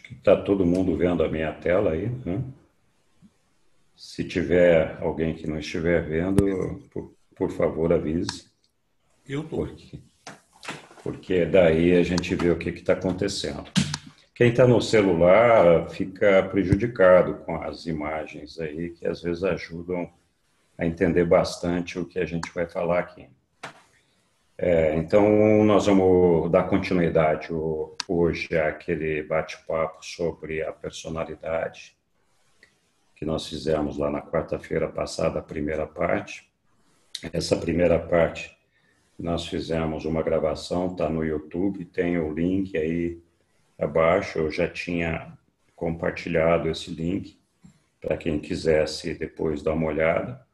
Acho que está todo mundo vendo a minha tela aí, né? Se tiver alguém que não estiver vendo, por favor, avise, Eu tô. porque daí a gente vê o que está acontecendo. Quem está no celular fica prejudicado com as imagens aí, que às vezes ajudam a entender bastante o que a gente vai falar aqui. Então, nós vamos dar continuidade hoje àquele bate-papo sobre a personalidade que nós fizemos lá na quarta-feira passada, a primeira parte. Essa primeira parte, nós fizemos uma gravação, está no YouTube, tem o link aí abaixo, eu já tinha compartilhado esse link para quem quisesse depois dar uma olhada.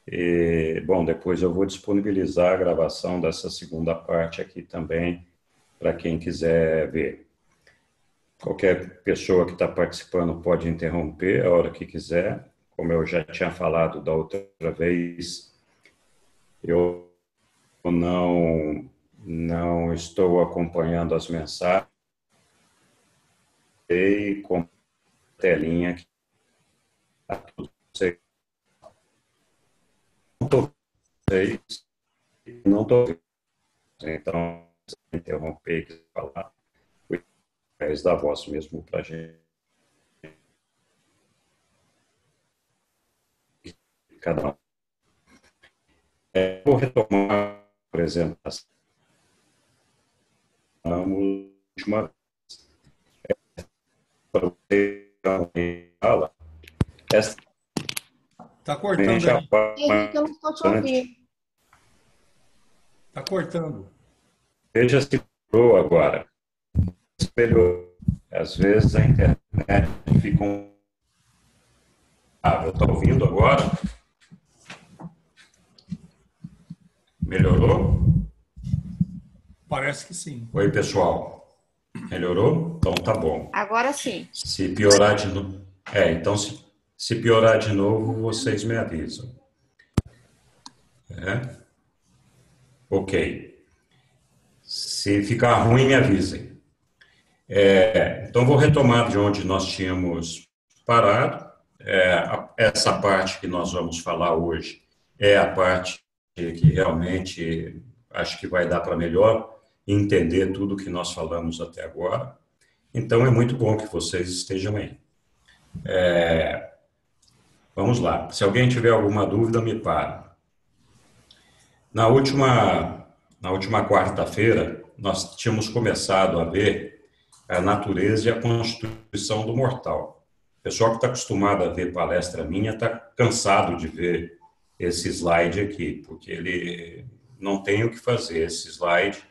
E, bom, depois eu vou disponibilizar a gravação dessa segunda parte aqui também, para quem quiser ver. Qualquer pessoa que está participando pode interromper a hora que quiser. Como eu já tinha falado da outra vez, eu não estou acompanhando as mensagens e com a telinha aqui. Não estou vendo. Então, se interromper e quiser falar, através da voz mesmo para a gente. Cada um. Vou retomar a apresentação. Última vez. Para você fala, essa Tá cortando já aí. Henrique, eu não estou te ouvindo. Tá cortando. Veja se melhorou agora. Melhorou. Às vezes a internet fica eu estou ouvindo agora? Melhorou? Parece que sim. Oi, pessoal. Melhorou? Então tá bom. Agora sim. Se piorar de novo. Então se piorar de novo, vocês me avisam. Ok. Se ficar ruim, me avisem. Então vou retomar de onde nós tínhamos parado. Essa parte que nós vamos falar hoje é a parte que realmente acho que vai dar para melhor entender tudo o que nós falamos até agora. Então, é muito bom que vocês estejam aí. Vamos lá. Se alguém tiver alguma dúvida, me para. Na última quarta-feira, nós tínhamos começado a ver a natureza e a constituição do mortal. O pessoal que está acostumado a ver palestra minha está cansado de ver esse slide aqui, porque ele não tem o que fazer. Esse slide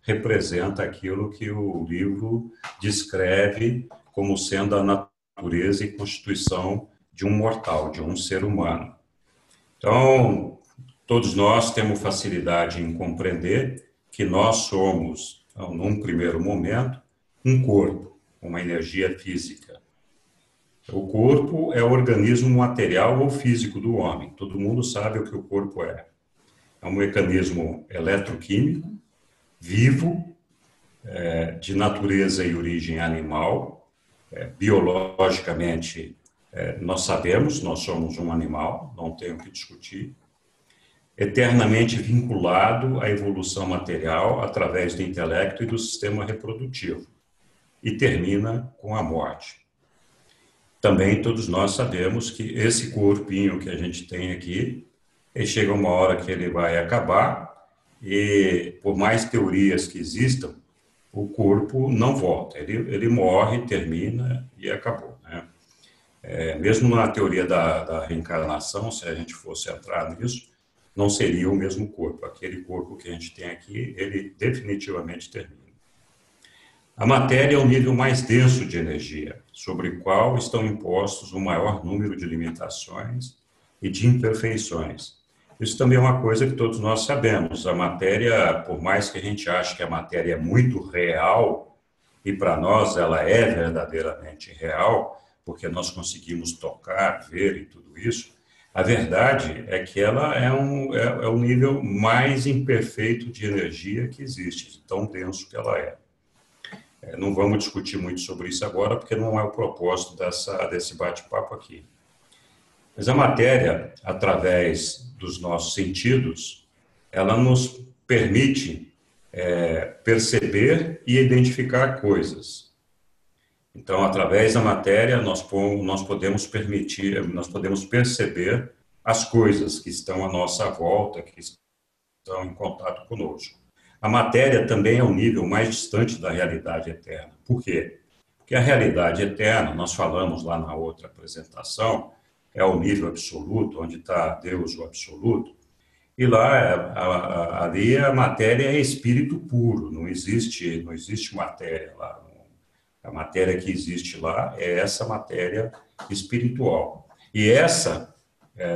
representa aquilo que o livro descreve como sendo a natureza e constituição de um mortal, de um ser humano. Então, todos nós temos facilidade em compreender que nós somos, num primeiro momento, um corpo, uma energia física. O corpo é o organismo material ou físico do homem. Todo mundo sabe o que o corpo é. É um mecanismo eletroquímico, vivo, de natureza e origem animal. Biologicamente, nós sabemos, nós somos um animal, não tem o que discutir. Eternamente vinculado à evolução material através do intelecto e do sistema reprodutivo. E termina com a morte. Também todos nós sabemos que esse corpinho que a gente tem aqui, chega uma hora que ele vai acabar e, por mais teorias que existam, o corpo não volta. Ele morre, termina e acabou, né? Mesmo na teoria da reencarnação, se a gente fosse entrar nisso, não seria o mesmo corpo. Aquele corpo que a gente tem aqui, ele definitivamente termina. A matéria é o nível mais denso de energia, sobre o qual estão impostos o maior número de limitações e de imperfeições. Isso também é uma coisa que todos nós sabemos. A matéria, por mais que a gente ache que a matéria é muito real, e para nós ela é verdadeiramente real, porque nós conseguimos tocar, ver e tudo isso, a verdade é que ela é o nível mais imperfeito de energia que existe, de tão denso que ela é. Não vamos discutir muito sobre isso agora, porque não é o propósito desse bate-papo aqui. Mas a matéria, através dos nossos sentidos, ela nos permite perceber e identificar coisas. Então, através da matéria, nós podemos perceber as coisas que estão à nossa volta, que estão em contato conosco. A matéria também é o nível mais distante da realidade eterna. Por quê? Porque a realidade eterna, nós falamos lá na outra apresentação, é o nível absoluto, onde está Deus, o absoluto, e lá, ali a matéria é espírito puro, não existe matéria lá. A matéria que existe lá é essa matéria espiritual. E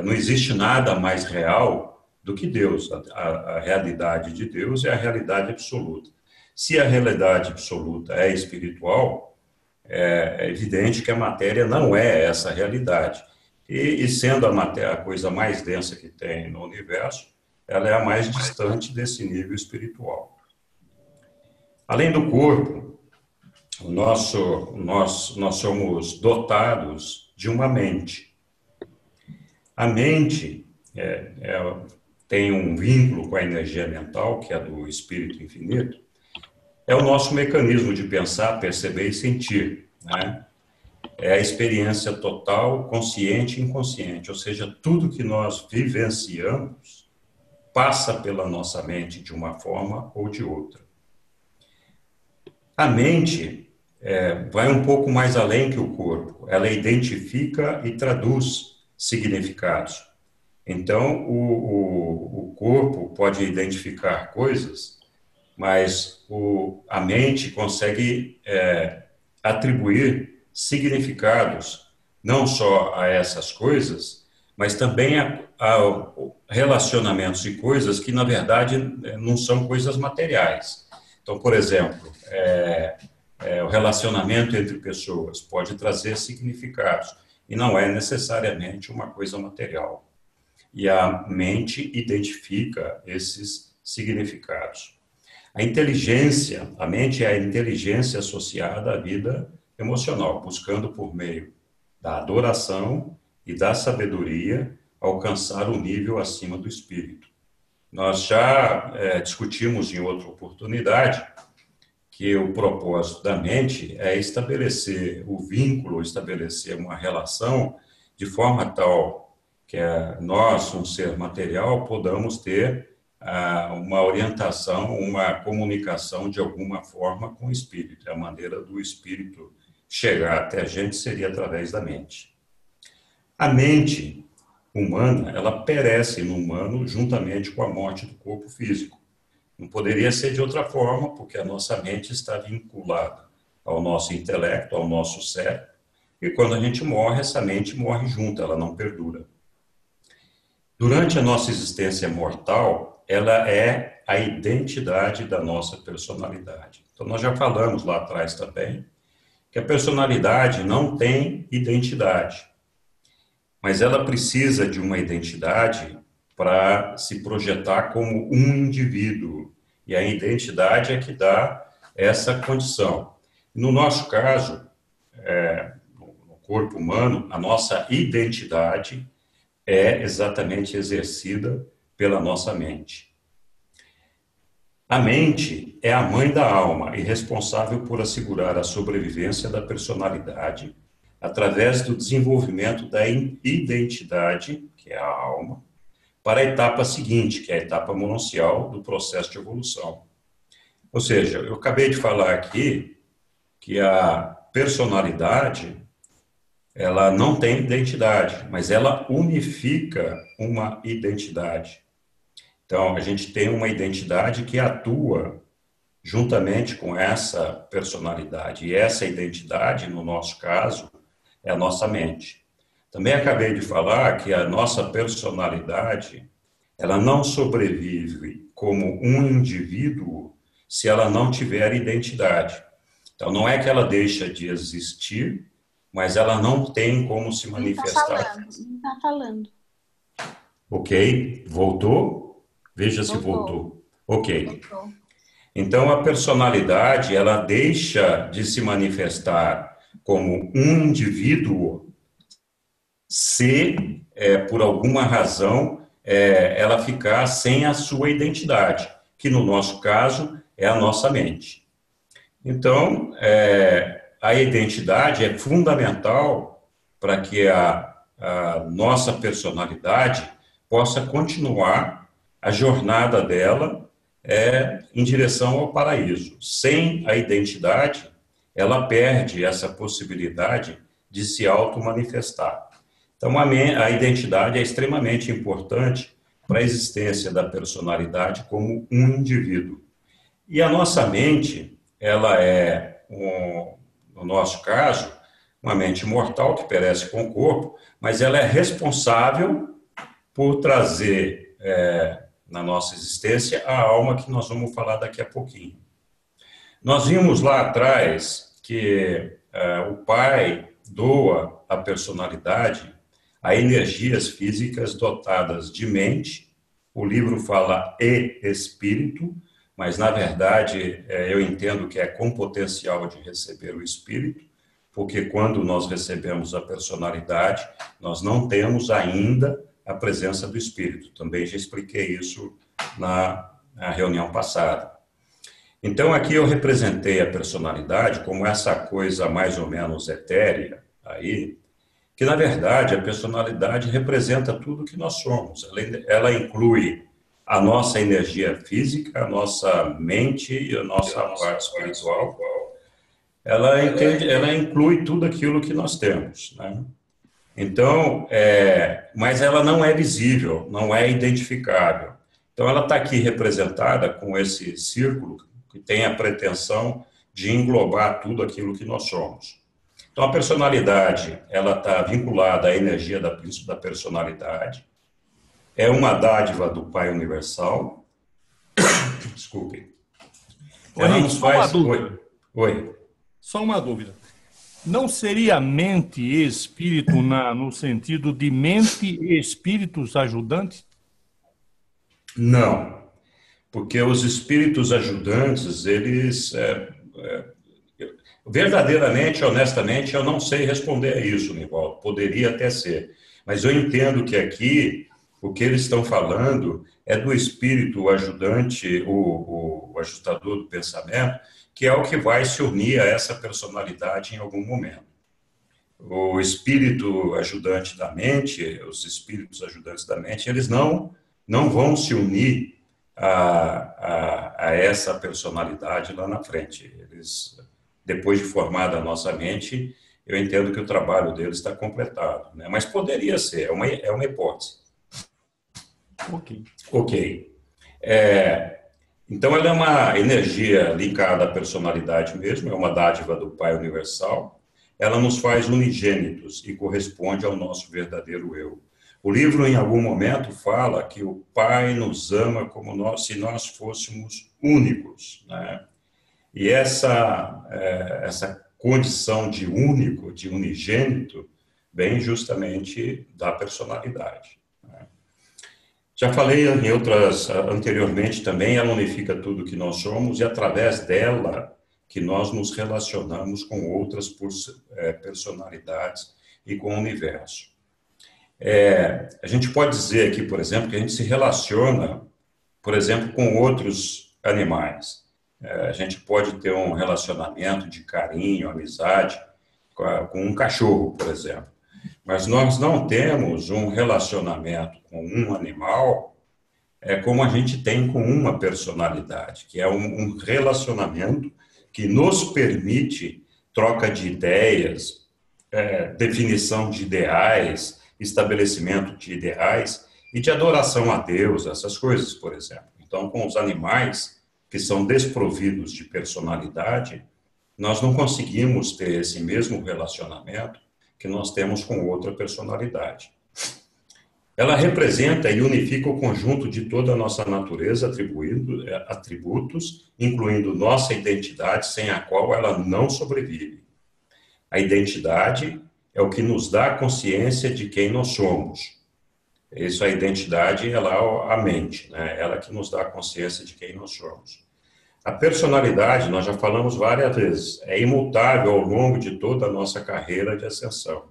não existe nada mais real do que Deus. A realidade de Deus é a realidade absoluta. Se a realidade absoluta é espiritual, é evidente que a matéria não é essa realidade. E sendo a matéria a coisa mais densa que tem no universo, ela é a mais distante desse nível espiritual. Além do corpo, nós somos dotados de uma mente. A mente tem um vínculo com a energia mental, que é do espírito infinito. É o nosso mecanismo de pensar, perceber e sentir, né? É a experiência total, consciente e inconsciente, ou seja, tudo que nós vivenciamos passa pela nossa mente de uma forma ou de outra. A mente vai um pouco mais além que o corpo. Ela identifica e traduz significados. Então, o corpo pode identificar coisas, mas a mente consegue atribuir significados não só a essas coisas, mas também a relacionamentos e coisas que, na verdade, não são coisas materiais. Então, por exemplo, o relacionamento entre pessoas pode trazer significados e não é necessariamente uma coisa material. E a mente identifica esses significados. A mente é a inteligência associada à vida emocional, buscando por meio da adoração e da sabedoria alcançar um nível acima do espírito. Nós já discutimos em outra oportunidade que o propósito da mente é estabelecer o vínculo, estabelecer uma relação de forma tal que nós, um ser material, podamos ter uma orientação, uma comunicação de alguma forma com o espírito. A maneira do espírito chegar até a gente seria através da mente. A mente humana, ela perece no humano juntamente com a morte do corpo físico. Não poderia ser de outra forma, porque a nossa mente está vinculada ao nosso intelecto, ao nosso cérebro, e quando a gente morre, essa mente morre junto, ela não perdura. Durante a nossa existência mortal, ela é a identidade da nossa personalidade. Então, nós já falamos lá atrás também que a personalidade não tem identidade, mas ela precisa de uma identidade para se projetar como um indivíduo. E a identidade é que dá essa condição. No nosso caso, no corpo humano, a nossa identidade é exatamente exercida pela nossa mente. A mente é a mãe da alma e responsável por assegurar a sobrevivência da personalidade através do desenvolvimento da identidade, que é a alma, para a etapa seguinte, que é a etapa monancial do processo de evolução. Ou seja, eu acabei de falar aqui que a personalidade, ela não tem identidade, mas ela unifica uma identidade. Então, a gente tem uma identidade que atua juntamente com essa personalidade. E essa identidade, no nosso caso, é a nossa mente. Também acabei de falar que a nossa personalidade, ela não sobrevive como um indivíduo se ela não tiver identidade. Então, não é que ela deixa de existir, mas ela não tem como se manifestar. Não está falando. Ok, voltou? Veja se voltou. Ok. Voltou. Então, a personalidade, ela deixa de se manifestar como um indivíduo se, por alguma razão, ela ficar sem a sua identidade, que no nosso caso é a nossa mente. Então, a identidade é fundamental para que a nossa personalidade possa continuar a jornada dela em direção ao paraíso. Sem a identidade, ela perde essa possibilidade de se auto-manifestar. Então, a identidade é extremamente importante para a existência da personalidade como um indivíduo. E a nossa mente, ela no nosso caso, uma mente mortal que perece com o corpo, mas ela é responsável por trazer na nossa existência a alma que nós vamos falar daqui a pouquinho. Nós vimos lá atrás que o Pai doa à personalidade a energias físicas dotadas de mente. O livro fala e espírito, mas na verdade eu entendo que é com potencial de receber o espírito, porque quando nós recebemos a personalidade, nós não temos ainda a presença do espírito. Também já expliquei isso na reunião passada. Então, aqui eu representei a personalidade como essa coisa mais ou menos etérea aí, que na verdade a personalidade representa tudo que nós somos. Ela inclui a nossa energia física, a nossa mente e a nossa parte espiritual. Ela inclui tudo aquilo que nós temos, né? Então, mas ela não é visível, não é identificável. Então, ela está aqui representada com esse círculo que tem a pretensão de englobar tudo aquilo que nós somos. Então, a personalidade, ela está vinculada à energia da personalidade, é uma dádiva do Pai Universal. Desculpe. Ela nos faz... Oi. Só uma dúvida. Não seria mente e espírito no sentido de mente e espíritos ajudantes? Não, porque os espíritos ajudantes, eles... verdadeiramente, honestamente, eu não sei responder a isso, Nivaldo. Poderia até ser. Mas eu entendo que aqui, o que eles estão falando é do espírito ajudante, o ajustador do pensamento, que é o que vai se unir a essa personalidade em algum momento. O espírito ajudante da mente, os espíritos ajudantes da mente, eles não vão se unir a essa personalidade lá na frente. Eles, depois de formada a nossa mente, eu entendo que o trabalho deles está completado, né? Mas poderia ser, é uma hipótese. Ok. Então, ela é uma energia ligada à personalidade mesmo, é uma dádiva do Pai Universal. Ela nos faz unigênitos e corresponde ao nosso verdadeiro eu. O livro, em algum momento, fala que o Pai nos ama como se nós fôssemos únicos, né? E essa condição de único, de unigênito, vem justamente da personalidade. Já falei anteriormente também, ela unifica tudo que nós somos e através dela que nós nos relacionamos com outras personalidades e com o universo. A gente pode dizer aqui, por exemplo, que a gente se relaciona, por exemplo, com outros animais. A gente pode ter um relacionamento de carinho, amizade com um cachorro, por exemplo. Mas nós não temos um relacionamento com um animal como a gente tem com uma personalidade, que é um relacionamento que nos permite troca de ideias, definição de ideais, estabelecimento de ideais e de adoração a Deus, essas coisas, por exemplo. Então, com os animais que são desprovidos de personalidade, nós não conseguimos ter esse mesmo relacionamento que nós temos com outra personalidade. Ela representa e unifica o conjunto de toda a nossa natureza, atribuindo atributos, incluindo nossa identidade, sem a qual ela não sobrevive. A identidade é o que nos dá consciência de quem nós somos. A identidade é lá a mente, né? Ela que nos dá consciência de quem nós somos. A personalidade, nós já falamos várias vezes, é imutável ao longo de toda a nossa carreira de ascensão.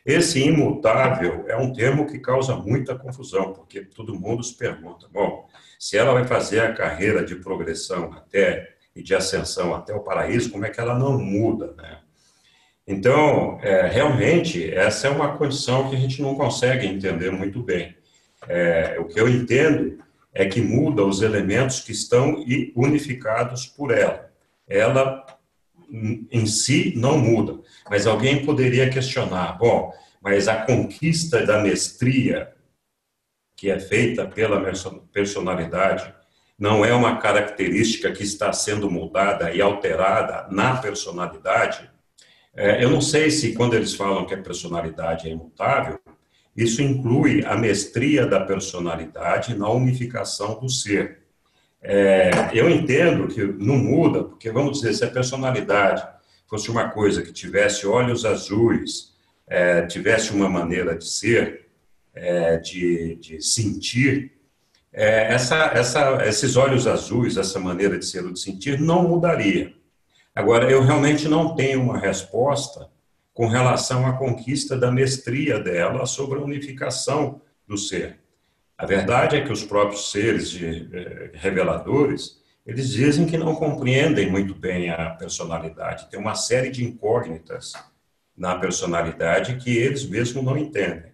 Esse imutável é um termo que causa muita confusão, porque todo mundo se pergunta, bom, se ela vai fazer a carreira de progressão até e de ascensão até o paraíso, como é que ela não muda, né? Então, realmente, essa é uma condição que a gente não consegue entender muito bem. O que eu entendo é que muda os elementos que estão unificados por ela. Ela, em si, não muda. Mas alguém poderia questionar, bom, mas a conquista da mestria, que é feita pela personalidade, não é uma característica que está sendo mudada e alterada na personalidade? Eu não sei se quando eles falam que a personalidade é imutável, isso inclui a mestria da personalidade na unificação do ser. Eu entendo que não muda, porque, vamos dizer, se a personalidade fosse uma coisa que tivesse olhos azuis, tivesse uma maneira de ser, de sentir, esses olhos azuis, essa maneira de ser ou de sentir, não mudaria. Agora, eu realmente não tenho uma resposta com relação à conquista da mestria dela sobre a unificação do ser. A verdade é que os próprios seres reveladores, eles dizem que não compreendem muito bem a personalidade. Tem uma série de incógnitas na personalidade que eles mesmos não entendem.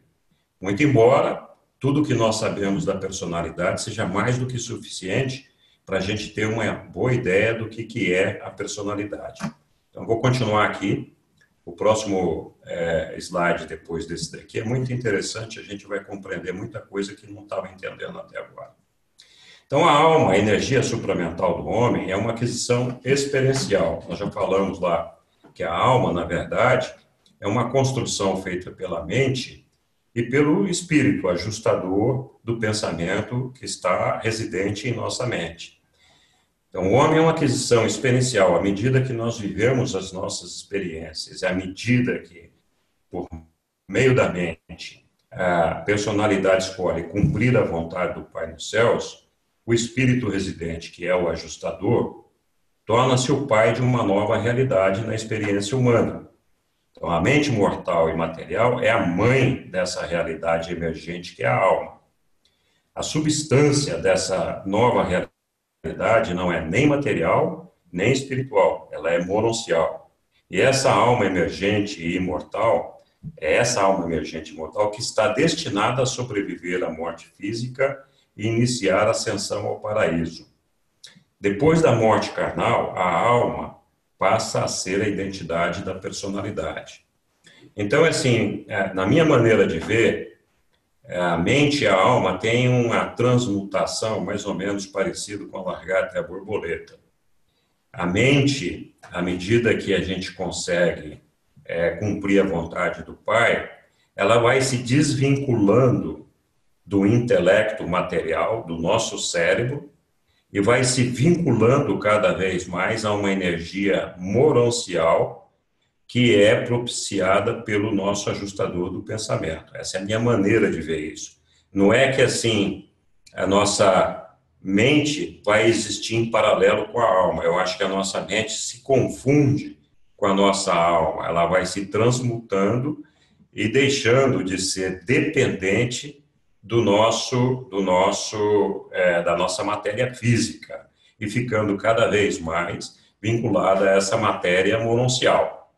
Muito embora tudo que nós sabemos da personalidade seja mais do que suficiente para a gente ter uma boa ideia do que é a personalidade. Então, vou continuar aqui. O próximo slide, depois desse daqui, é muito interessante, a gente vai compreender muita coisa que não estava entendendo até agora. Então, a alma, a energia supramental do homem, é uma aquisição experiencial. Nós já falamos lá que a alma, na verdade, é uma construção feita pela mente e pelo espírito ajustador do pensamento que está residente em nossa mente. Então, o homem é uma aquisição experiencial à medida que nós vivemos as nossas experiências, à medida que, por meio da mente, a personalidade escolhe cumprir a vontade do Pai nos céus, o espírito residente, que é o ajustador, torna-se o pai de uma nova realidade na experiência humana. Então, a mente mortal e material é a mãe dessa realidade emergente que é a alma. A substância dessa nova realidade não é nem material, nem espiritual, ela é mononcial. E essa alma emergente e imortal, é essa alma emergente e imortal que está destinada a sobreviver à morte física e iniciar a ascensão ao paraíso. Depois da morte carnal, a alma passa a ser a identidade da personalidade. Então, assim, na minha maneira de ver, a mente e a alma têm uma transmutação mais ou menos parecida com a largata e a borboleta. A mente, à medida que a gente consegue cumprir a vontade do Pai, ela vai se desvinculando do intelecto material, do nosso cérebro, e vai se vinculando cada vez mais a uma energia moroncial que é propiciada pelo nosso ajustador do pensamento. Essa é a minha maneira de ver isso. Não é que, assim, a nossa mente vai existir em paralelo com a alma. Eu acho que a nossa mente se confunde com a nossa alma. Ela vai se transmutando e deixando de ser dependente da nossa matéria física e ficando cada vez mais vinculada a essa matéria moroncial.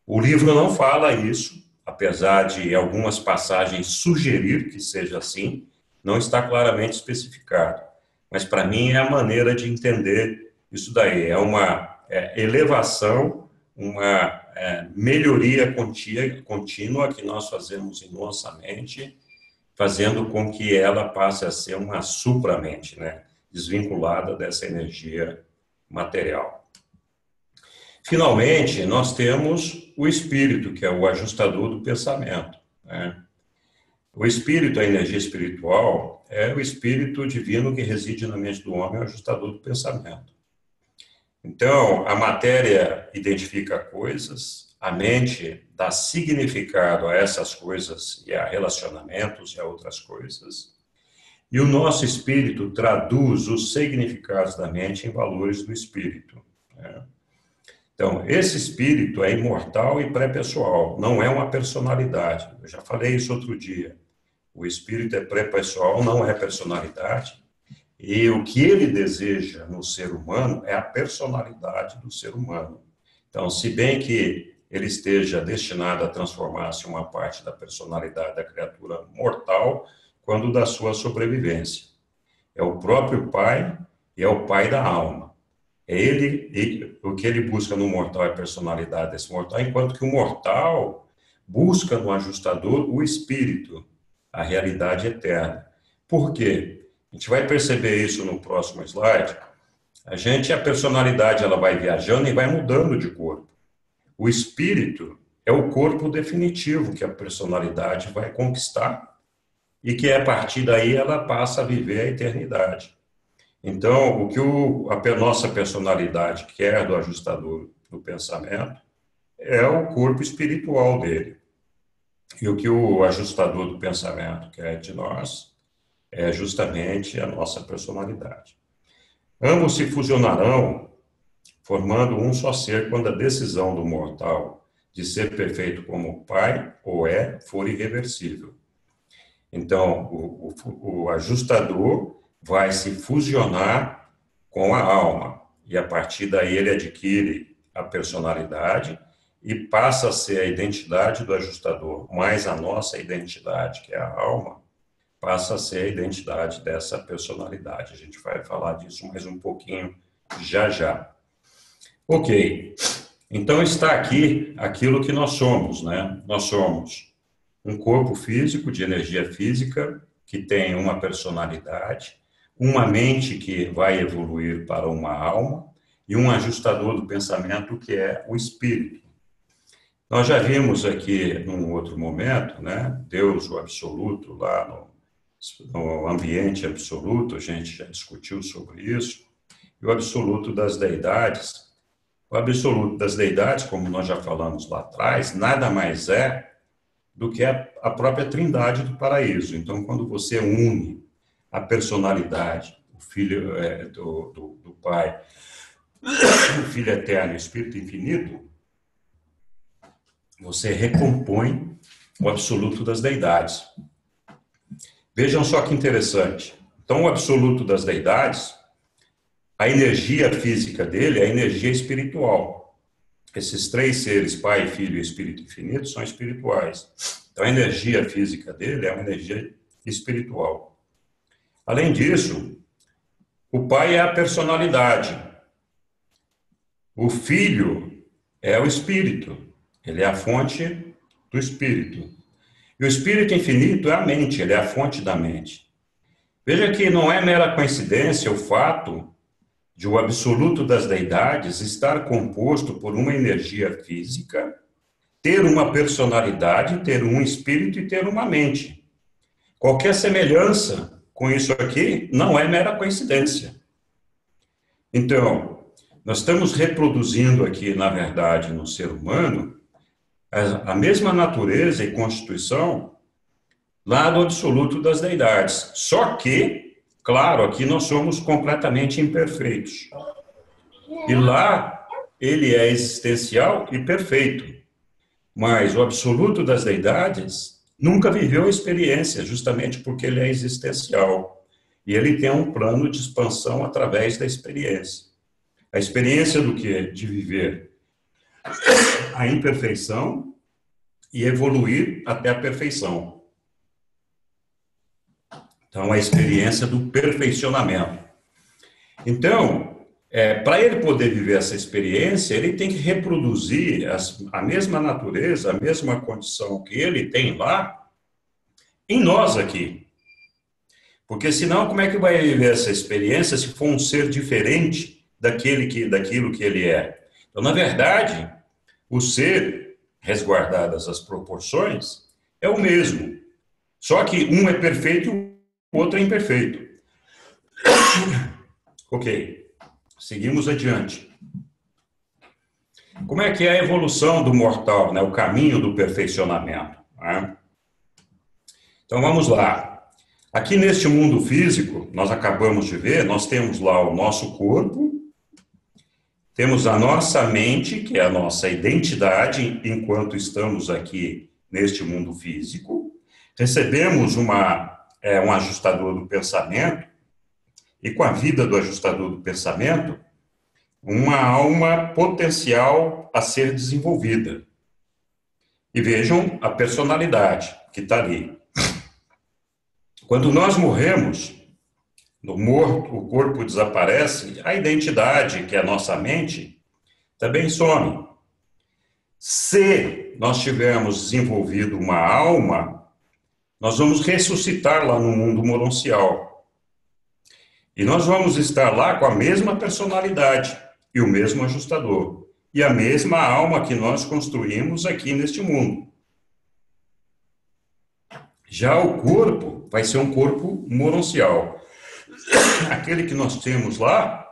O livro não fala isso, apesar de algumas passagens sugerir que seja assim, não está claramente especificado. Mas, para mim, é a maneira de entender isso daí. É uma elevação, uma melhoria contínua que nós fazemos em nossa mente, fazendo com que ela passe a ser uma supramente, né? Desvinculada dessa energia material. Finalmente, nós temos o espírito, que é o ajustador do pensamento, né? O espírito, a energia espiritual, é o espírito divino que reside na mente do homem, é o ajustador do pensamento. Então, a matéria identifica coisas, a mente dá significado a essas coisas e a relacionamentos e a outras coisas, E o nosso espírito traduz os significados da mente em valores do espírito. Né? Então, esse espírito é imortal e pré-pessoal, não é uma personalidade. Eu já falei isso outro dia. O espírito é pré-pessoal, não é personalidade. E o que ele deseja no ser humano é a personalidade do ser humano. Então, se bem que ele esteja destinado a transformar-se em uma parte da personalidade da criatura mortal, quando da sua sobrevivência. É o próprio Pai e é o Pai da alma. É ele, o que ele busca no mortal é a personalidade desse mortal, enquanto que o mortal busca no ajustador o espírito, a realidade eterna. Por quê? A gente vai perceber isso no próximo slide. A personalidade, ela vai viajando e vai mudando de corpo. O espírito é o corpo definitivo que a personalidade vai conquistar e que a partir daí ela passa a viver a eternidade. Então, o que a nossa personalidade quer do ajustador do pensamento é o corpo espiritual dele. E o que o ajustador do pensamento quer de nós é justamente a nossa personalidade. Ambos se fusionarão, formando um só ser quando a decisão do mortal de ser perfeito como o Pai ou for irreversível. Então, o ajustador vai se fusionar com a alma, e a partir daí ele adquire a personalidade e passa a ser a identidade do ajustador, mais a nossa identidade, que é a alma, passa a ser a identidade dessa personalidade. A gente vai falar disso mais um pouquinho já já. Ok, então está aqui aquilo que nós somos, né? Nós somos um corpo físico, de energia física, que tem uma personalidade, uma mente que vai evoluir para uma alma e um ajustador do pensamento que é o espírito. Nós já vimos aqui, num outro momento, né, Deus, o absoluto, lá no ambiente absoluto, a gente já discutiu sobre isso, e o absoluto das deidades. O absoluto das deidades, como nós já falamos lá atrás, nada mais é do que a própria trindade do paraíso. Então, quando você une a personalidade, o Filho do Pai, o Filho Eterno e o Espírito Infinito, você recompõe o absoluto das deidades. Vejam só que interessante. Então, o absoluto das deidades, a energia física dele é a energia espiritual. Esses três seres, Pai, Filho e Espírito Infinito, são espirituais. Então, a energia física dele é uma energia espiritual. Além disso, o Pai é a personalidade. O Filho é o Espírito. Ele é a fonte do Espírito. E o Espírito Infinito é a mente, ele é a fonte da mente. Veja que não é mera coincidência o fato de o absoluto das deidades estar composto por uma energia física, ter uma personalidade, ter um espírito e ter uma mente. Qualquer semelhança com isso aqui não é mera coincidência. Então, nós estamos reproduzindo aqui, na verdade, no ser humano, a mesma natureza e constituição lá do absoluto das deidades. Só que, claro, aqui nós somos completamente imperfeitos. E lá ele é existencial e perfeito. Mas o absoluto das deidades nunca viveu a experiência, justamente porque ele é existencial. E ele tem um plano de expansão através da experiência. A experiência do quê? De viver a imperfeição e evoluir até a perfeição. Então, a experiência do perfeccionamento. Então, para ele poder viver essa experiência, ele tem que reproduzir a mesma natureza, a mesma condição que ele tem lá, em nós aqui. Porque senão, como é que vai viver essa experiência se for um ser diferente daquilo que ele é? Então, na verdade, o ser, resguardadas as proporções, é o mesmo. Só que um é perfeito e o outro é imperfeito. Ok, seguimos adiante. Como é que é a evolução do mortal, né? O caminho do perfeccionamento? Né? Então, vamos lá. Aqui neste mundo físico, nós acabamos de ver, nós temos lá o nosso corpo, temos a nossa mente, que é a nossa identidade enquanto estamos aqui neste mundo físico, recebemos um ajustador do pensamento, e com a vida do ajustador do pensamento, uma alma potencial a ser desenvolvida. E vejam a personalidade que está ali. Quando nós morremos, no morto, o corpo desaparece, a identidade, que é a nossa mente, também some. Se nós tivermos desenvolvido uma alma, nós vamos ressuscitar lá no mundo moroncial. E nós vamos estar lá com a mesma personalidade e o mesmo ajustador. E a mesma alma que nós construímos aqui neste mundo. Já o corpo vai ser um corpo moroncial. Aquele que nós temos lá,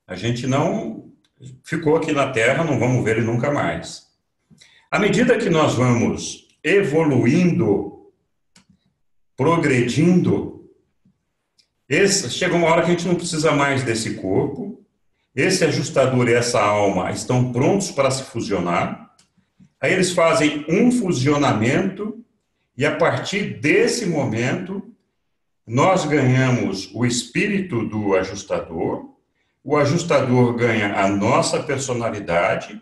a gente não ficou aqui na Terra, não vamos ver ele nunca mais. À medida que nós vamos evoluindo, progredindo, chega uma hora que a gente não precisa mais desse corpo, esse ajustador e essa alma estão prontos para se fusionar, aí eles fazem um fusionamento, e a partir desse momento, nós ganhamos o espírito do ajustador, o ajustador ganha a nossa personalidade,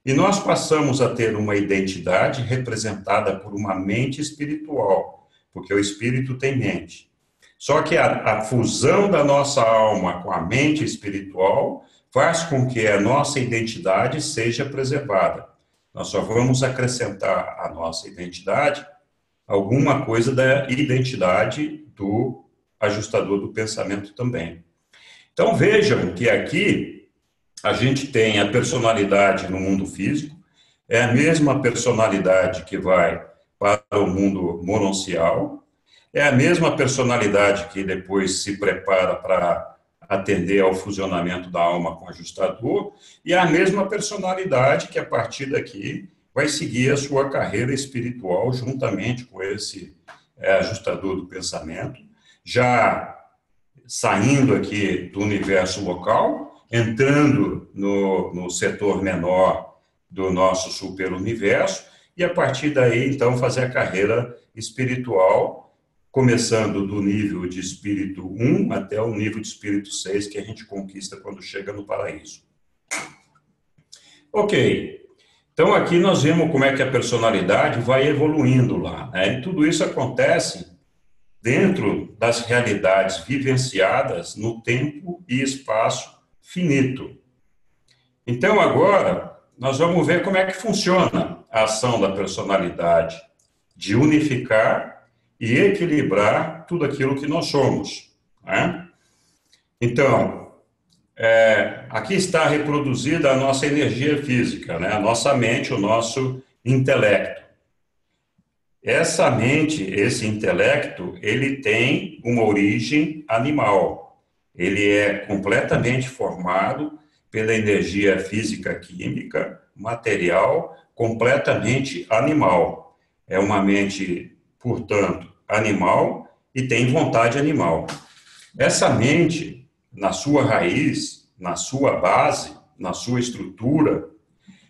e nós passamos a ter uma identidade representada por uma mente espiritual, porque o espírito tem mente. Só que a fusão da nossa alma com a mente espiritual faz com que a nossa identidade seja preservada. Nós só vamos acrescentar à nossa identidade alguma coisa da identidade do ajustador do pensamento também. Então vejam que aqui a gente tem a personalidade no mundo físico, é a mesma personalidade que vai para o mundo moroncial, é a mesma personalidade que depois se prepara para atender ao fusionamento da alma com o ajustador, e é a mesma personalidade que, a partir daqui, vai seguir a sua carreira espiritual juntamente com esse ajustador do pensamento, já saindo aqui do universo local, entrando no setor menor do nosso superuniverso, e a partir daí, então, fazer a carreira espiritual, começando do nível de espírito 1 até o nível de espírito 6, que a gente conquista quando chega no paraíso. Ok. Então, aqui nós vemos como é que a personalidade vai evoluindo lá, né? E tudo isso acontece dentro das realidades vivenciadas no tempo e espaço finito. Então, agora, nós vamos ver como é que funciona a ação da personalidade de unificar e equilibrar tudo aquilo que nós somos, né? Então, aqui está reproduzida a nossa energia física, né? A nossa mente, o nosso intelecto. Essa mente, esse intelecto, ele tem uma origem animal. Ele é completamente formado pela energia física, química, material, completamente animal. É uma mente, portanto, animal e tem vontade animal. Essa mente, na sua raiz, na sua base, na sua estrutura,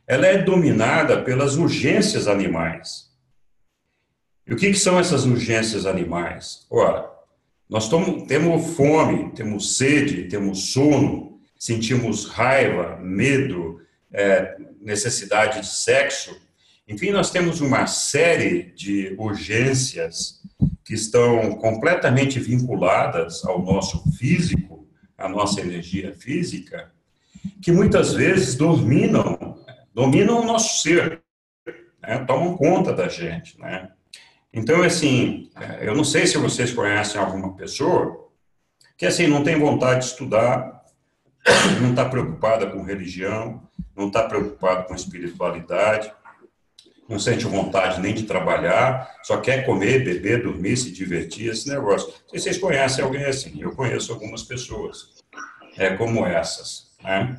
ela é dominada pelas urgências animais. E o que são essas urgências animais? Ora, nós temos fome, temos sede, temos sono, sentimos raiva, medo, necessidade de sexo. Enfim, nós temos uma série de urgências que estão completamente vinculadas ao nosso físico, à nossa energia física, que muitas vezes dominam o nosso ser, né? Tomam conta da gente, né? Então, assim, eu não sei se vocês conhecem alguma pessoa que, assim, não tem vontade de estudar, não está preocupada com religião, não está preocupada com espiritualidade, não sente vontade nem de trabalhar, só quer comer, beber, dormir, se divertir, esse negócio. Não sei se vocês conhecem alguém assim, eu conheço algumas pessoas como essas, né?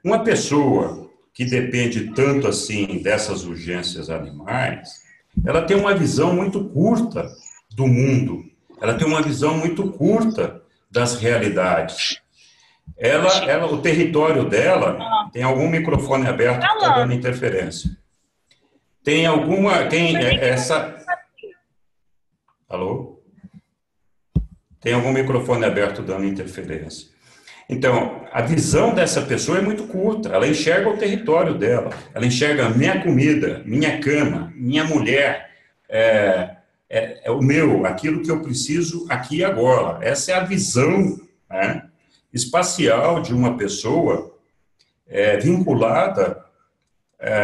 Uma pessoa que depende tanto assim dessas urgências animais, ela tem uma visão muito curta do mundo, ela tem uma visão muito curta das realidades. O território dela, tem algum microfone aberto que está dando interferência. Alô? Tem algum microfone aberto dando interferência. Então, a visão dessa pessoa é muito curta, ela enxerga o território dela, ela enxerga minha comida, minha cama, minha mulher, o meu, aquilo que eu preciso aqui e agora. Essa é a visão, né, espacial de uma pessoa vinculada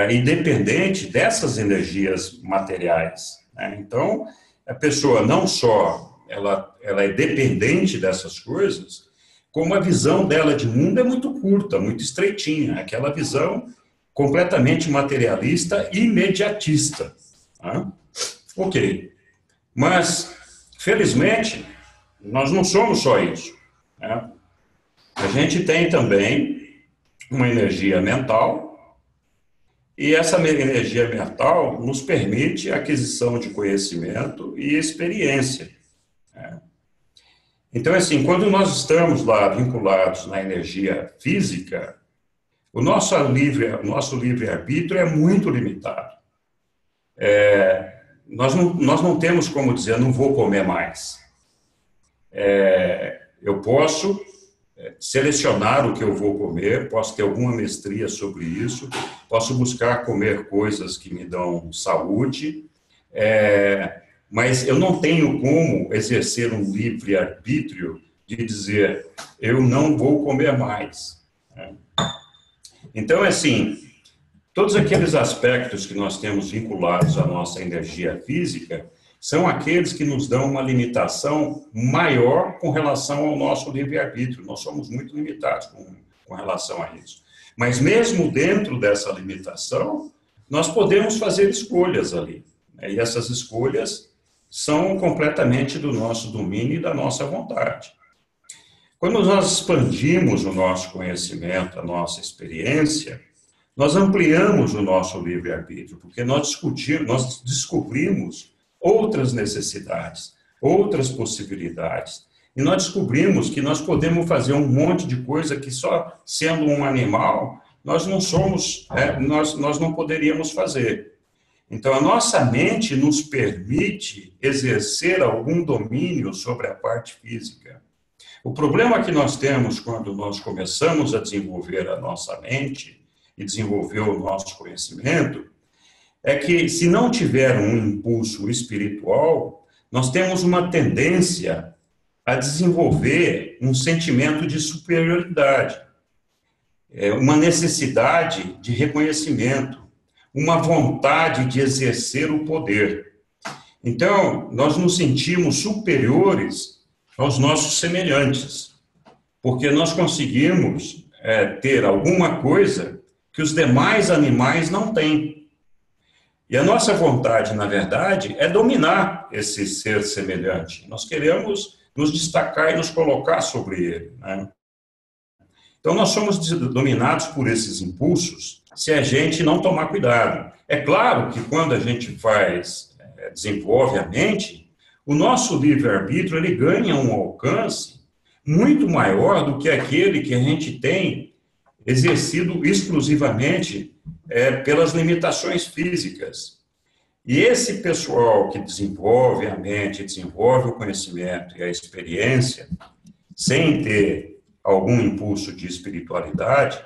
e dependente dessas energias materiais, né? Então, a pessoa não só ela é dependente dessas coisas, como a visão dela de mundo é muito curta, muito estreitinha, aquela visão completamente materialista e imediatista. Tá? Ok. Mas, felizmente, nós não somos só isso. Né? A gente tem também uma energia mental, e essa energia mental nos permite a aquisição de conhecimento e experiência. Né? Então, assim, quando nós estamos lá vinculados na energia física, o nosso livre-arbítrio é muito limitado. Nós não temos como dizer, não vou comer mais. Eu posso selecionar o que eu vou comer, posso ter alguma mestria sobre isso, posso buscar comer coisas que me dão saúde, mas eu não tenho como exercer um livre-arbítrio de dizer, eu não vou comer mais. Então, assim, todos aqueles aspectos que nós temos vinculados à nossa energia física são aqueles que nos dão uma limitação maior com relação ao nosso livre-arbítrio. Nós somos muito limitados com relação a isso. Mas mesmo dentro dessa limitação, nós podemos fazer escolhas ali. E essas escolhas são completamente do nosso domínio e da nossa vontade. Quando nós expandimos o nosso conhecimento, a nossa experiência, nós ampliamos o nosso livre-arbítrio, porque nós descobrimos outras necessidades, outras possibilidades. E nós descobrimos que nós podemos fazer um monte de coisa que só sendo um animal, nós não poderíamos fazer. Então, a nossa mente nos permite exercer algum domínio sobre a parte física. O problema que nós temos quando nós começamos a desenvolver a nossa mente e desenvolver o nosso conhecimento, é que se não tiver um impulso espiritual, nós temos uma tendência a desenvolver um sentimento de superioridade, uma necessidade de reconhecimento, uma vontade de exercer o poder. Então, nós nos sentimos superiores aos nossos semelhantes, porque nós conseguimos ter alguma coisa que os demais animais não têm. E a nossa vontade, na verdade, é dominar esse ser semelhante. Nós queremos nos destacar e nos colocar sobre ele, né? Então, nós somos dominados por esses impulsos se a gente não tomar cuidado. É claro que quando a gente desenvolve a mente, o nosso livre-arbítrio ele ganha um alcance muito maior do que aquele que a gente tem exercido exclusivamente pelas limitações físicas. E esse pessoal que desenvolve a mente, desenvolve o conhecimento e a experiência, sem ter algum impulso de espiritualidade,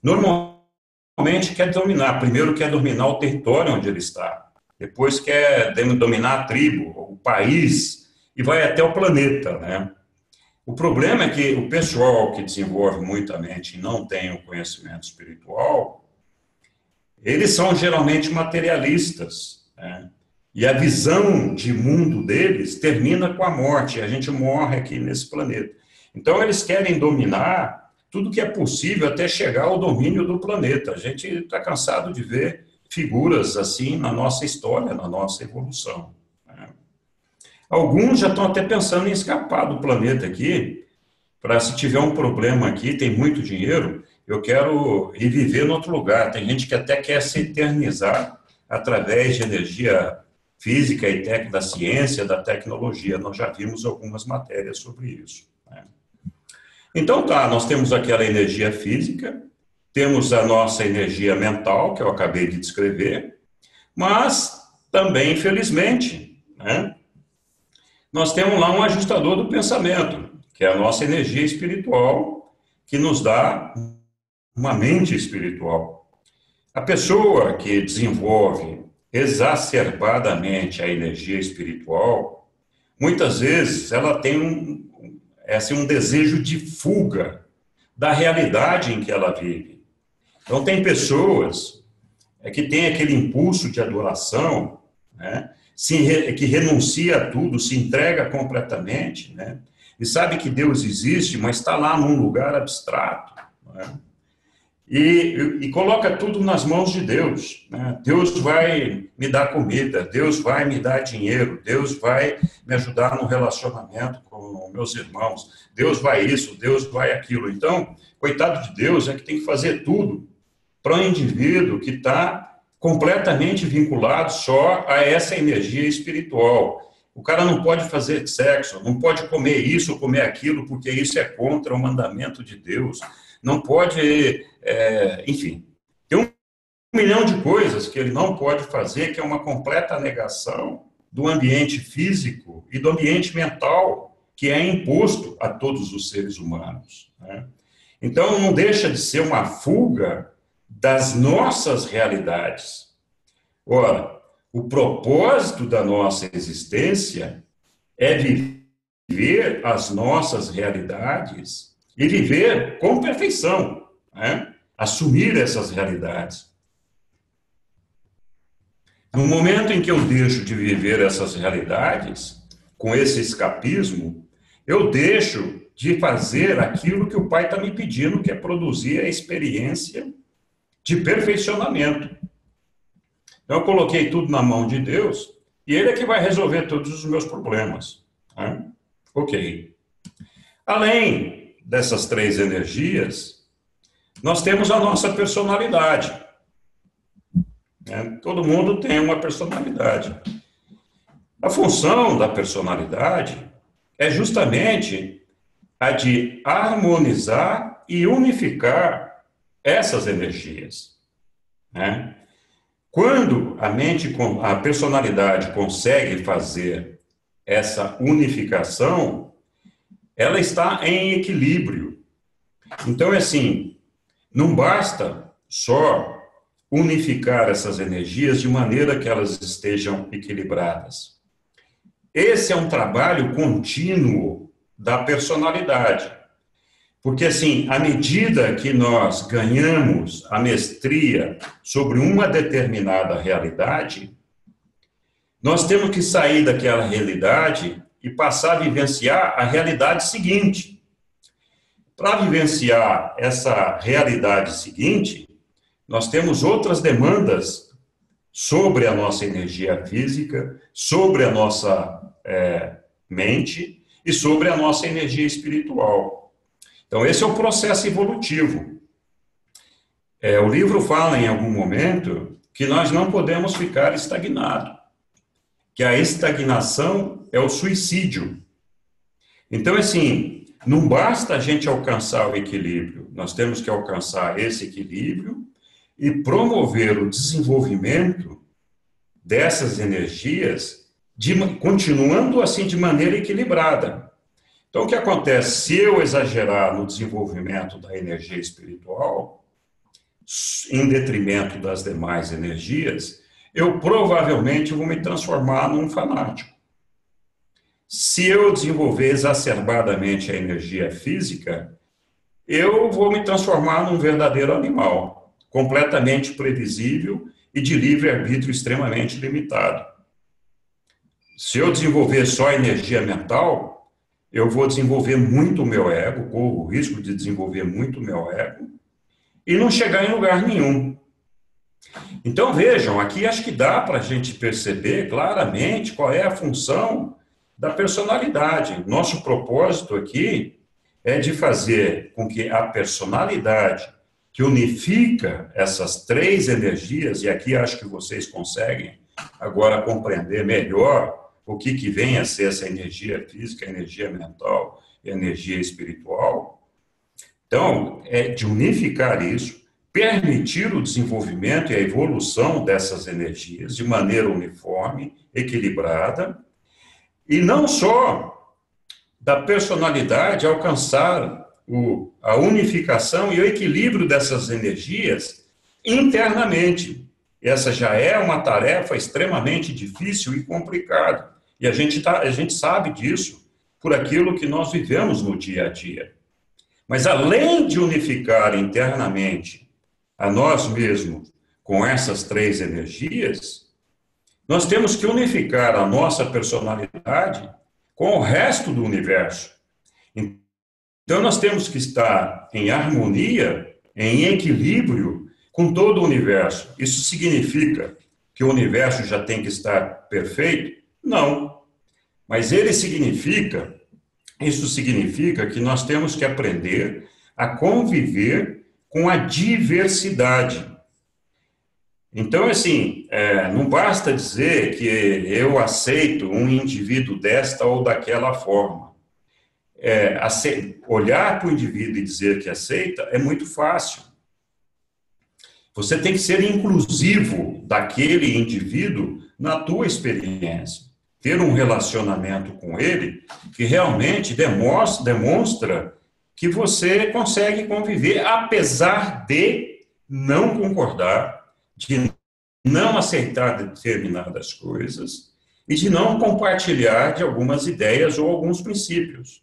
normalmente quer dominar. Primeiro quer dominar o território onde ele está, depois quer dominar a tribo, o país, e vai até o planeta, né? O problema é que o pessoal que desenvolve muito a mente e não tem o conhecimento espiritual, eles são geralmente materialistas, né? E a visão de mundo deles termina com a morte, a gente morre aqui nesse planeta. Então, eles querem dominar tudo que é possível até chegar ao domínio do planeta. A gente está cansado de ver figuras assim na nossa história, na nossa evolução. Alguns já estão até pensando em escapar do planeta aqui, para se tiver um problema aqui, tem muito dinheiro, eu quero ir viver em outro lugar. Tem gente que até quer se eternizar através de energia física e técnica, da ciência, da tecnologia. Nós já vimos algumas matérias sobre isso, né? Então, tá, nós temos aquela energia física, temos a nossa energia mental, que eu acabei de descrever, mas também, infelizmente, né, nós temos lá um ajustador do pensamento, que é a nossa energia espiritual, que nos dá uma mente espiritual. A pessoa que desenvolve exacerbadamente a energia espiritual, muitas vezes ela tem um desejo de fuga da realidade em que ela vive. Então, tem pessoas que têm aquele impulso de adoração, né, que renuncia a tudo, se entrega completamente, né, e sabe que Deus existe, mas está lá num lugar abstrato, né, e coloca tudo nas mãos de Deus, né? Deus vai me dar comida, Deus vai me dar dinheiro, Deus vai me ajudar no relacionamento com meus irmãos, Deus vai isso, Deus vai aquilo. Então, coitado de Deus, é que tem que fazer tudo para um indivíduo que está completamente vinculado só a essa energia espiritual. O cara não pode fazer sexo, não pode comer isso ou comer aquilo, porque isso é contra o mandamento de Deus. Não pode, enfim, tem 1 milhão de coisas que ele não pode fazer, que é uma completa negação do ambiente físico e do ambiente mental que é imposto a todos os seres humanos, né? Então, não deixa de ser uma fuga das nossas realidades. Ora, o propósito da nossa existência é viver as nossas realidades e viver com perfeição, né? Assumir essas realidades. No momento em que eu deixo de viver essas realidades, com esse escapismo, eu deixo de fazer aquilo que o Pai está me pedindo, que é produzir a experiência de perfeccionamento. Então, eu coloquei tudo na mão de Deus, e Ele é que vai resolver todos os meus problemas, né? Ok. Além dessas 3 energias, nós temos a nossa personalidade, né? Todo mundo tem uma personalidade. A função da personalidade é justamente a de harmonizar e unificar essas energias, né? Quando a personalidade consegue fazer essa unificação, ela está em equilíbrio. Então, assim, não basta só unificar essas energias de maneira que elas estejam equilibradas. Esse é um trabalho contínuo da personalidade. Porque, assim, à medida que nós ganhamos a mestria sobre uma determinada realidade, nós temos que sair daquela realidade e passar a vivenciar a realidade seguinte. Para vivenciar essa realidade seguinte, nós temos outras demandas sobre a nossa energia física, sobre a nossa mente e sobre a nossa energia espiritual. Então, esse é o processo evolutivo. O livro fala em algum momento que nós não podemos ficar estagnados, que a estagnação é o suicídio. Então, assim, não basta a gente alcançar o equilíbrio, nós temos que alcançar esse equilíbrio e promover o desenvolvimento dessas energias, continuando assim de maneira equilibrada. Então, o que acontece? Se eu exagerar no desenvolvimento da energia espiritual, em detrimento das demais energias, eu provavelmente vou me transformar num fanático. Se eu desenvolver exacerbadamente a energia física, eu vou me transformar num verdadeiro animal, completamente previsível e de livre-arbítrio extremamente limitado. Se eu desenvolver só energia mental, eu vou desenvolver muito o meu ego, corro o risco de desenvolver muito o meu ego, e não chegar em lugar nenhum. Então, vejam, aqui acho que dá para a gente perceber claramente qual é a função da personalidade. Nosso propósito aqui é de fazer com que a personalidade que unifica essas 3 energias, e aqui acho que vocês conseguem agora compreender melhor o que vem a ser essa energia física, energia mental e energia espiritual. Então, é de unificar isso, permitir o desenvolvimento e a evolução dessas energias de maneira uniforme, equilibrada, e não só da personalidade alcançar a unificação e o equilíbrio dessas energias internamente. Essa já é uma tarefa extremamente difícil e complicada. E a gente sabe disso por aquilo que nós vivemos no dia a dia. Mas além de unificar internamente a nós mesmos com essas três energias, nós temos que unificar a nossa personalidade com o resto do universo. Então, nós temos que estar em harmonia, em equilíbrio com todo o universo. Isso significa que o universo já tem que estar perfeito? Não. Mas isso significa que nós temos que aprender a conviver com a diversidade. Então, assim, não basta dizer que eu aceito um indivíduo desta ou daquela forma. Olhar para o indivíduo e dizer que aceita é muito fácil. Você tem que ser inclusivo daquele indivíduo na tua experiência. Ter um relacionamento com ele que realmente demonstra que você consegue conviver, apesar de não concordar, de não aceitar determinadas coisas e de não compartilhar de algumas ideias ou alguns princípios.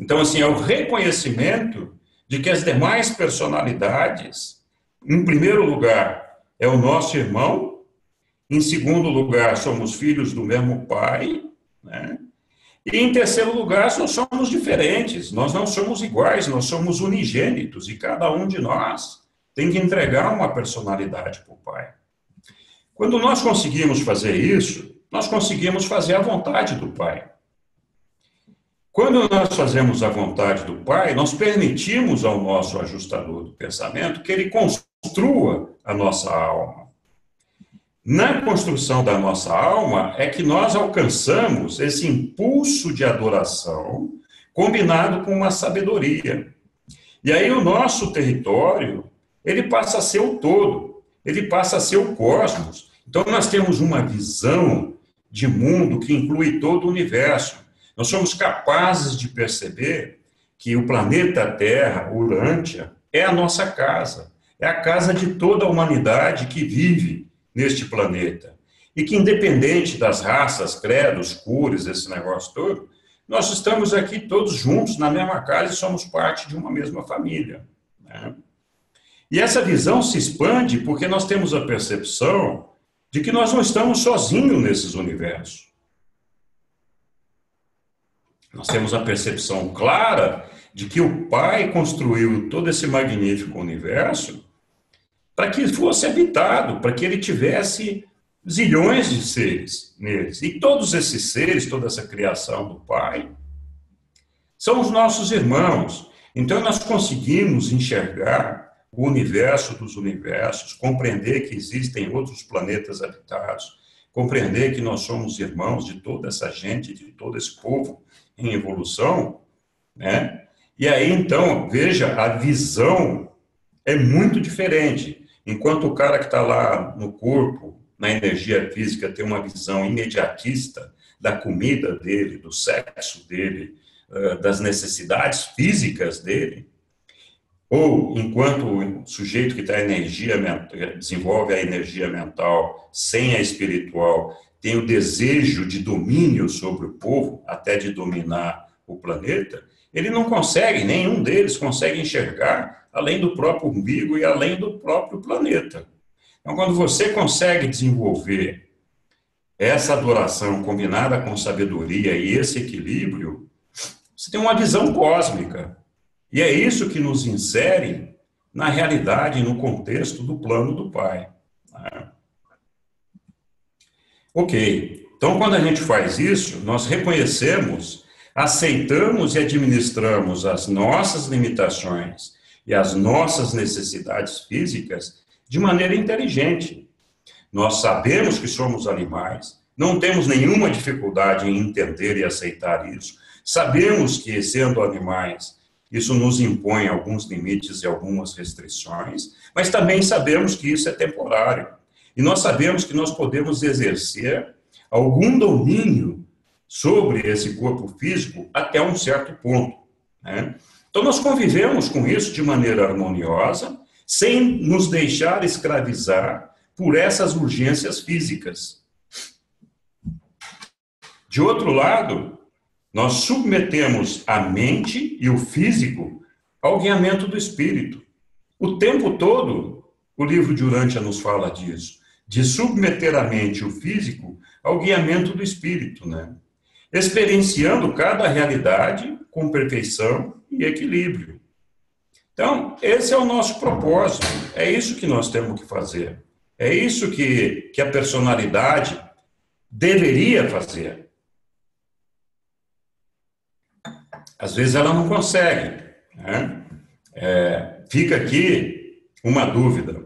Então, assim, é o reconhecimento de que as demais personalidades, em primeiro lugar, é o nosso irmão, em segundo lugar, somos filhos do mesmo pai, né? E em terceiro lugar, nós somos diferentes, nós não somos iguais, nós somos unigênitos, e cada um de nós tem que entregar uma personalidade para o Pai. Quando nós conseguimos fazer isso, nós conseguimos fazer a vontade do Pai. Quando nós fazemos a vontade do Pai, nós permitimos ao nosso ajustador do pensamento que ele construa a nossa alma. Na construção da nossa alma é que nós alcançamos esse impulso de adoração combinado com uma sabedoria. E aí o nosso território, ele passa a ser o todo, ele passa a ser o cosmos. Então nós temos uma visão de mundo que inclui todo o universo. Nós somos capazes de perceber que o planeta Terra, Urântia, é a nossa casa. É a casa de toda a humanidade que vive neste planeta. E que, independente das raças, credos, cores, esse negócio todo, nós estamos aqui todos juntos na mesma casa e somos parte de uma mesma família, né? E essa visão se expande porque nós temos a percepção de que nós não estamos sozinhos nesses universos. Nós temos a percepção clara de que o Pai construiu todo esse magnífico universo para que fosse habitado, para que ele tivesse zilhões de seres neles. E todos esses seres, toda essa criação do Pai, são os nossos irmãos. Então nós conseguimos enxergar o universo dos universos, compreender que existem outros planetas habitados, compreender que nós somos irmãos de toda essa gente, de todo esse povo em evolução, né? E aí, então, veja, a visão é muito diferente. Enquanto o cara que está lá no corpo, na energia física, tem uma visão imediatista da comida dele, do sexo dele, das necessidades físicas dele, ou enquanto o sujeito que está desenvolve a energia mental sem a espiritual, tem o desejo de domínio sobre o povo, até de dominar o planeta, ele não consegue, nenhum deles consegue enxergar além do próprio umbigo e além do próprio planeta. Então, quando você consegue desenvolver essa adoração combinada com sabedoria e esse equilíbrio, você tem uma visão cósmica. E é isso que nos insere na realidade, no contexto do plano do Pai. Ok. Então, quando a gente faz isso, nós reconhecemos, aceitamos e administramos as nossas limitações e as nossas necessidades físicas de maneira inteligente. nós sabemos que somos animais, não temos nenhuma dificuldade em entender e aceitar isso. Sabemos que, sendo animais, isso nos impõe alguns limites e algumas restrições, mas também sabemos que isso é temporário. E nós sabemos que nós podemos exercer algum domínio sobre esse corpo físico até um certo ponto, né? Então, nós convivemos com isso de maneira harmoniosa, sem nos deixar escravizar por essas urgências físicas. De outro lado, nós submetemos a mente e o físico ao guiamento do espírito. O tempo todo, o livro de Urântia nos fala disso, de submeter a mente e o físico ao guiamento do espírito, né? Experienciando cada realidade com perfeição e equilíbrio. Então, esse é o nosso propósito, é isso que nós temos que fazer, é isso que a personalidade deveria fazer. Às vezes ela não consegue, né? Fica aqui uma dúvida.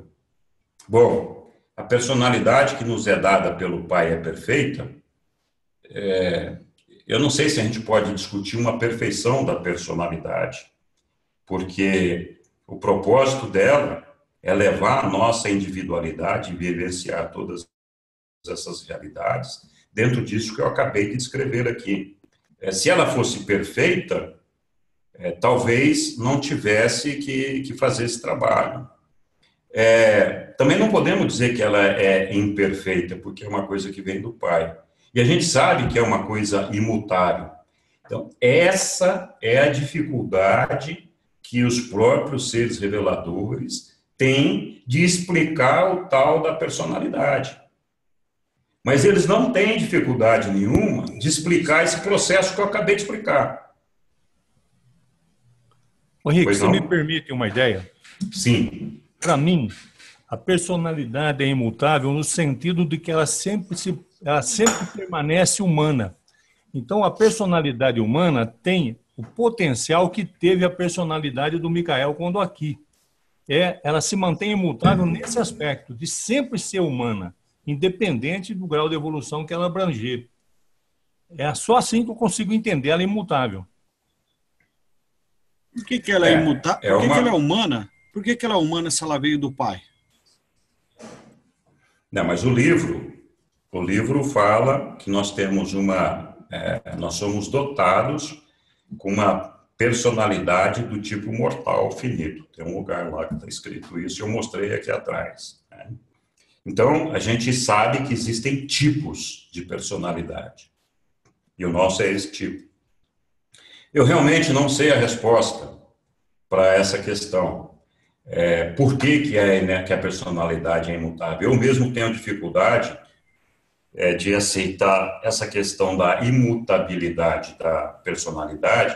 Bom, a personalidade que nos é dada pelo Pai é perfeita? Eu não sei se a gente pode discutir uma perfeição da personalidade, porque o propósito dela é levar a nossa individualidade e vivenciar todas essas realidades dentro disso que eu acabei de descrever aqui. Se ela fosse perfeita, talvez não tivesse que fazer esse trabalho. Também não podemos dizer que ela é imperfeita, porque é uma coisa que vem do Pai. E a gente sabe que é uma coisa imutável. Então, essa é a dificuldade que os próprios seres reveladores têm de explicar o tal da personalidade. Mas eles não têm dificuldade nenhuma de explicar esse processo que eu acabei de explicar. Ô, Henrique, você me permite uma ideia? Sim. Para mim, a personalidade é imutável no sentido de que ela sempre permanece humana. Então, a personalidade humana tem o potencial que teve a personalidade do Micael quando aqui. Ela se mantém imutável nesse aspecto, de sempre ser humana, independente do grau de evolução que ela abranger. É só assim que eu consigo entender ela imutável. Por que ela é imutável? Por que ela é humana? Por que ela é humana se ela veio do Pai? Não, mas o livro fala que nós temos nós somos dotados com uma personalidade do tipo mortal finito. Tem um lugar lá que está escrito isso, e eu mostrei aqui atrás, né? Então, a gente sabe que existem tipos de personalidade. E o nosso é esse tipo. Eu realmente não sei a resposta para essa questão. Por que a personalidade é imutável? Eu mesmo tenho dificuldade de aceitar essa questão da imutabilidade da personalidade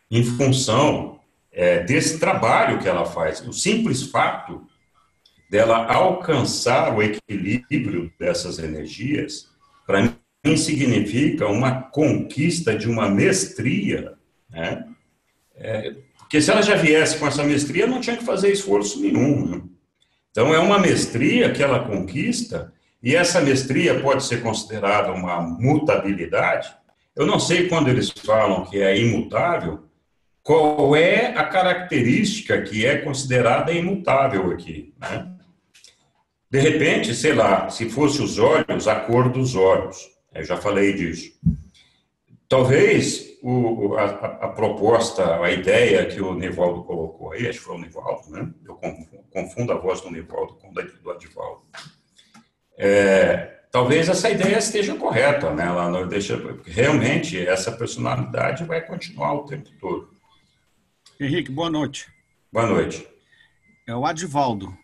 em função desse trabalho que ela faz. O simples fato dela alcançar o equilíbrio dessas energias, para mim, significa uma conquista de uma mestria, né? Porque se ela já viesse com essa mestria, não tinha que fazer esforço nenhum, né? Então, é uma mestria que ela conquista, e essa mestria pode ser considerada uma mutabilidade. Eu não sei quando eles falam que é imutável, qual é a característica que é considerada imutável aqui, né? De repente, sei lá, se fosse os olhos, a cor dos olhos. Eu já falei disso. Talvez a proposta, a ideia que o Nivaldo colocou aí, acho que foi o Nivaldo, né? Eu confundo a voz do Nivaldo com a do Adivaldo. Talvez essa ideia esteja correta, né? Ela não deixa, realmente, essa personalidade vai continuar o tempo todo. Henrique, boa noite. Boa noite. É o Adivaldo.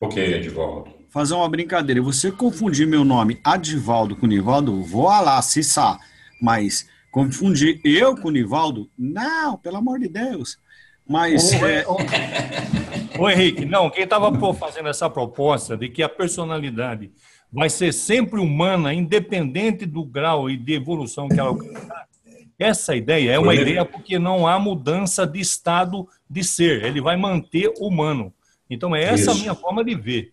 Ok, Adivaldo. Fazer uma brincadeira. Você confundir meu nome Adivaldo com Nivaldo, vou lá, cissar. Mas confundir eu com Nivaldo? Não, pelo amor de Deus. Mas... Ô Henrique, não, quem estava fazendo essa proposta de que a personalidade vai ser sempre humana, independente do grau e de evolução que ela alcançar, essa ideia é uma ideia porque não há mudança de estado de ser. Ele vai manter humano. Então, é essa a minha forma de ver.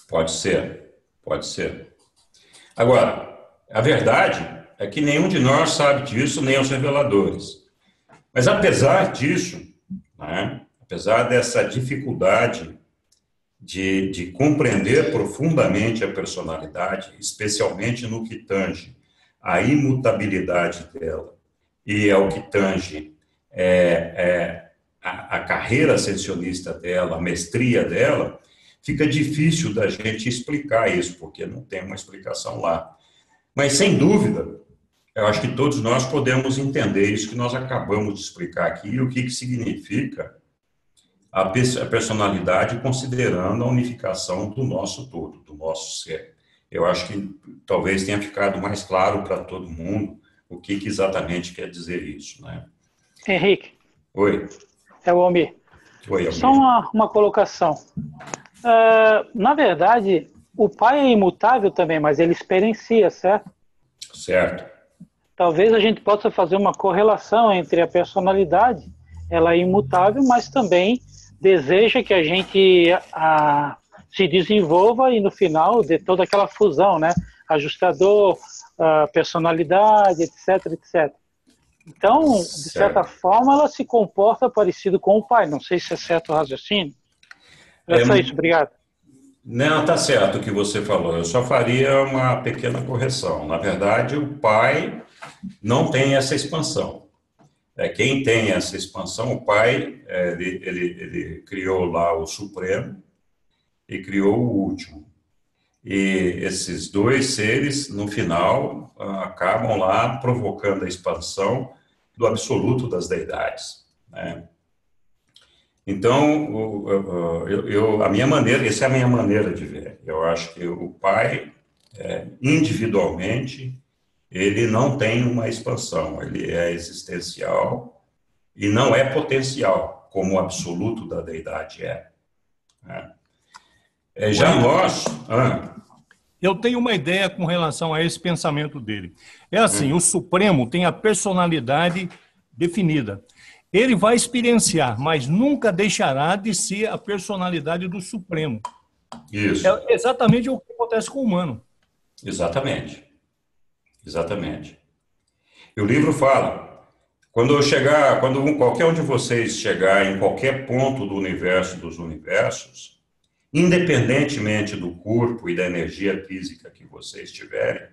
Pode ser. Pode ser. Agora, a verdade é que nenhum de nós sabe disso, nem os reveladores. Mas apesar disso, né, apesar dessa dificuldade de compreender profundamente a personalidade, especialmente no que tange a imutabilidade dela e ao que tange a carreira ascensionista dela, a mestria dela, fica difícil da gente explicar isso, porque não tem uma explicação lá. Mas, sem dúvida, eu acho que todos nós podemos entender isso que nós acabamos de explicar aqui e o que significa a personalidade considerando a unificação do nosso todo, do nosso ser. Eu acho que talvez tenha ficado mais claro para todo mundo o que exatamente quer dizer isso, né? Henrique. Oi. É o Almir. Oi, Almir. Só uma colocação. Na verdade, o pai é imutável também, mas ele experiencia, certo? Certo. Talvez a gente possa fazer uma correlação entre a personalidade, ela é imutável, mas também deseja que a gente se desenvolva e no final de toda aquela fusão, né? Ajustador, personalidade, etc, etc. Então, de certa forma, ela se comporta parecido com o pai. Não sei se é certo o raciocínio. É só isso, obrigado. Não, está certo o que você falou. Eu só faria uma pequena correção. Na verdade, o pai não tem essa expansão. Quem tem essa expansão, o pai, ele criou lá o Supremo e criou o Último. E esses dois seres, no final, acabam lá provocando a expansão do absoluto das deidades, né? Então, a minha maneira, essa é a minha maneira de ver. Eu acho que o pai, individualmente, ele não tem uma expansão, ele é existencial e não é potencial, como o absoluto da deidade é, né? Já nós... Eu tenho uma ideia com relação a esse pensamento dele. É assim, o Supremo tem a personalidade definida. Ele vai experienciar, mas nunca deixará de ser a personalidade do Supremo. Isso. É exatamente o que acontece com o humano. Exatamente. Exatamente. E o livro fala, quando qualquer um de vocês chegar em qualquer ponto do universo dos universos, independentemente do corpo e da energia física que vocês tiverem,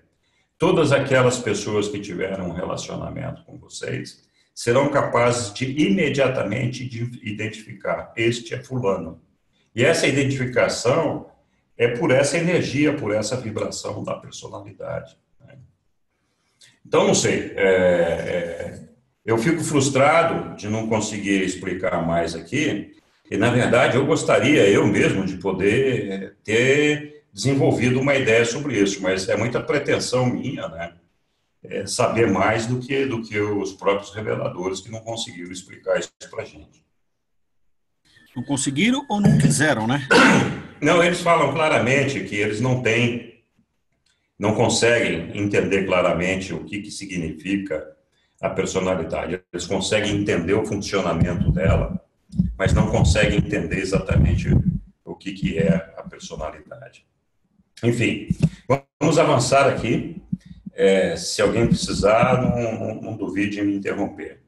todas aquelas pessoas que tiveram um relacionamento com vocês serão capazes de imediatamente identificar, este é fulano. E essa identificação é por essa energia, por essa vibração da personalidade. Então, não sei, eu fico frustrado de não conseguir explicar mais aqui, e, na verdade, eu gostaria, eu mesmo, de poder ter desenvolvido uma ideia sobre isso, mas é muita pretensão minha, né? Saber mais do que os próprios reveladores que não conseguiram explicar isso para a gente. Não conseguiram ou não quiseram, né? Não, eles falam claramente que eles não conseguem entender claramente o que significa a personalidade. Eles conseguem entender o funcionamento dela, mas não conseguem entender exatamente o que é a personalidade. Enfim, vamos avançar aqui. Se alguém precisar, não duvide em me interromper.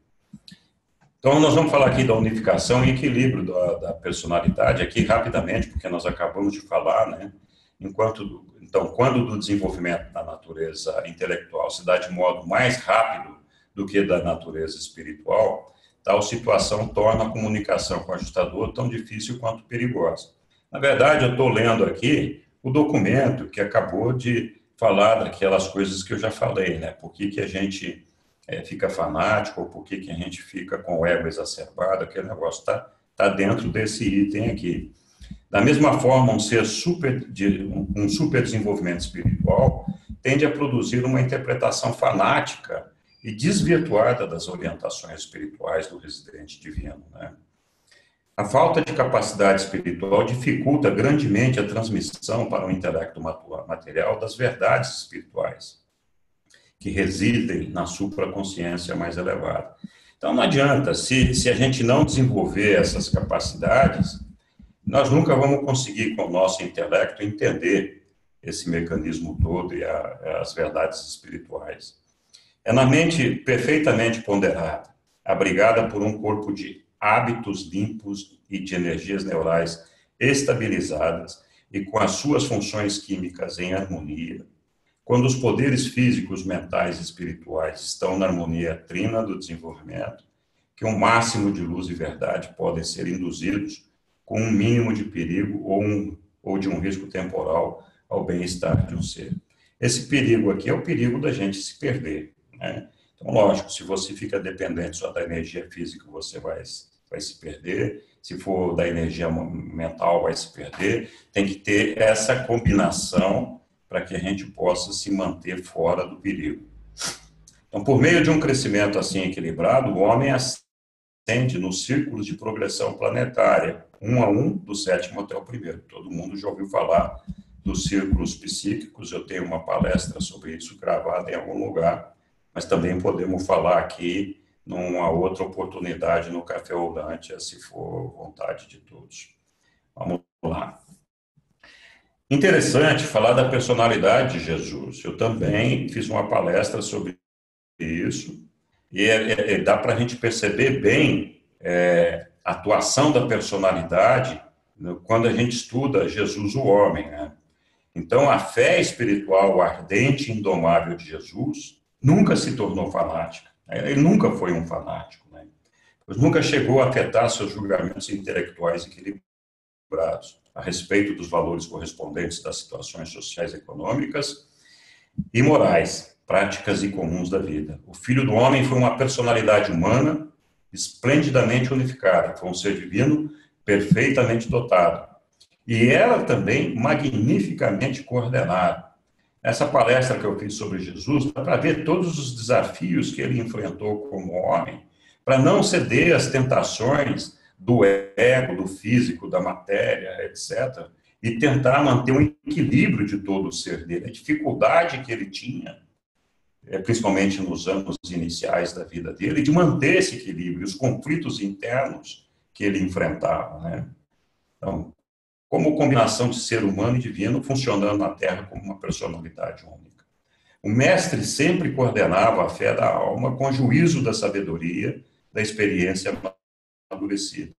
Então, nós vamos falar aqui da unificação e equilíbrio da personalidade, aqui rapidamente, porque nós acabamos de falar, né? Então, quando do desenvolvimento da natureza intelectual se dá de modo mais rápido do que da natureza espiritual, tal situação torna a comunicação com o ajustador tão difícil quanto perigosa. Na verdade, eu estou lendo aqui o documento que acabou de falar daquelas coisas que eu já falei, né? Por que a gente fica fanático, ou por que a gente fica com o ego exacerbado, aquele negócio está dentro desse item aqui. Da mesma forma, um super desenvolvimento espiritual tende a produzir uma interpretação fanática e desvirtuada das orientações espirituais do residente divino, né? A falta de capacidade espiritual dificulta grandemente a transmissão para o intelecto material das verdades espirituais que residem na supraconsciência mais elevada. Então, não adianta, se a gente não desenvolver essas capacidades, nós nunca vamos conseguir, com o nosso intelecto, entender esse mecanismo todo e as verdades espirituais. É na mente perfeitamente ponderada, abrigada por um corpo de hábitos limpos e de energias neurais estabilizadas e com as suas funções químicas em harmonia. Quando os poderes físicos, mentais e espirituais estão na harmonia trina do desenvolvimento, que um máximo de luz e verdade podem ser induzidos com um mínimo de perigo ou de um risco temporal ao bem-estar de um ser. Esse perigo aqui é o perigo da gente se perder, né? Então, lógico, se você fica dependente só da energia física, você vai se perder. Se for da energia mental, vai se perder. Tem que ter essa combinação para que a gente possa se manter fora do perigo. Então, por meio de um crescimento assim equilibrado, o homem ascende nos círculos de progressão planetária, um a um, do sétimo até o primeiro. Todo mundo já ouviu falar dos círculos psíquicos, eu tenho uma palestra sobre isso gravada em algum lugar, mas também podemos falar aqui numa outra oportunidade no Café Rolante, se for vontade de todos. Vamos lá. Interessante falar da personalidade de Jesus. Eu também fiz uma palestra sobre isso, e dá para a gente perceber bem a atuação da personalidade quando a gente estuda Jesus, o homem, né? Então, a fé espiritual ardente e indomável de Jesus nunca se tornou fanática. Ele nunca foi um fanático, né? Pois nunca chegou a afetar seus julgamentos intelectuais equilibrados a respeito dos valores correspondentes das situações sociais, econômicas e morais, práticas e comuns da vida. O Filho do Homem foi uma personalidade humana esplendidamente unificada, foi um ser divino perfeitamente dotado. E ela também magnificamente coordenada. Essa palestra que eu fiz sobre Jesus, dá para ver todos os desafios que ele enfrentou como homem, para não ceder às tentações do ego, do físico, da matéria, etc., e tentar manter um equilíbrio de todo o ser dele. A dificuldade que ele tinha, principalmente nos anos iniciais da vida dele, de manter esse equilíbrio, os conflitos internos que ele enfrentava, né? Então, como combinação de ser humano e divino funcionando na Terra como uma personalidade única. O mestre sempre coordenava a fé da alma com juízo da sabedoria, da experiência amadurecida.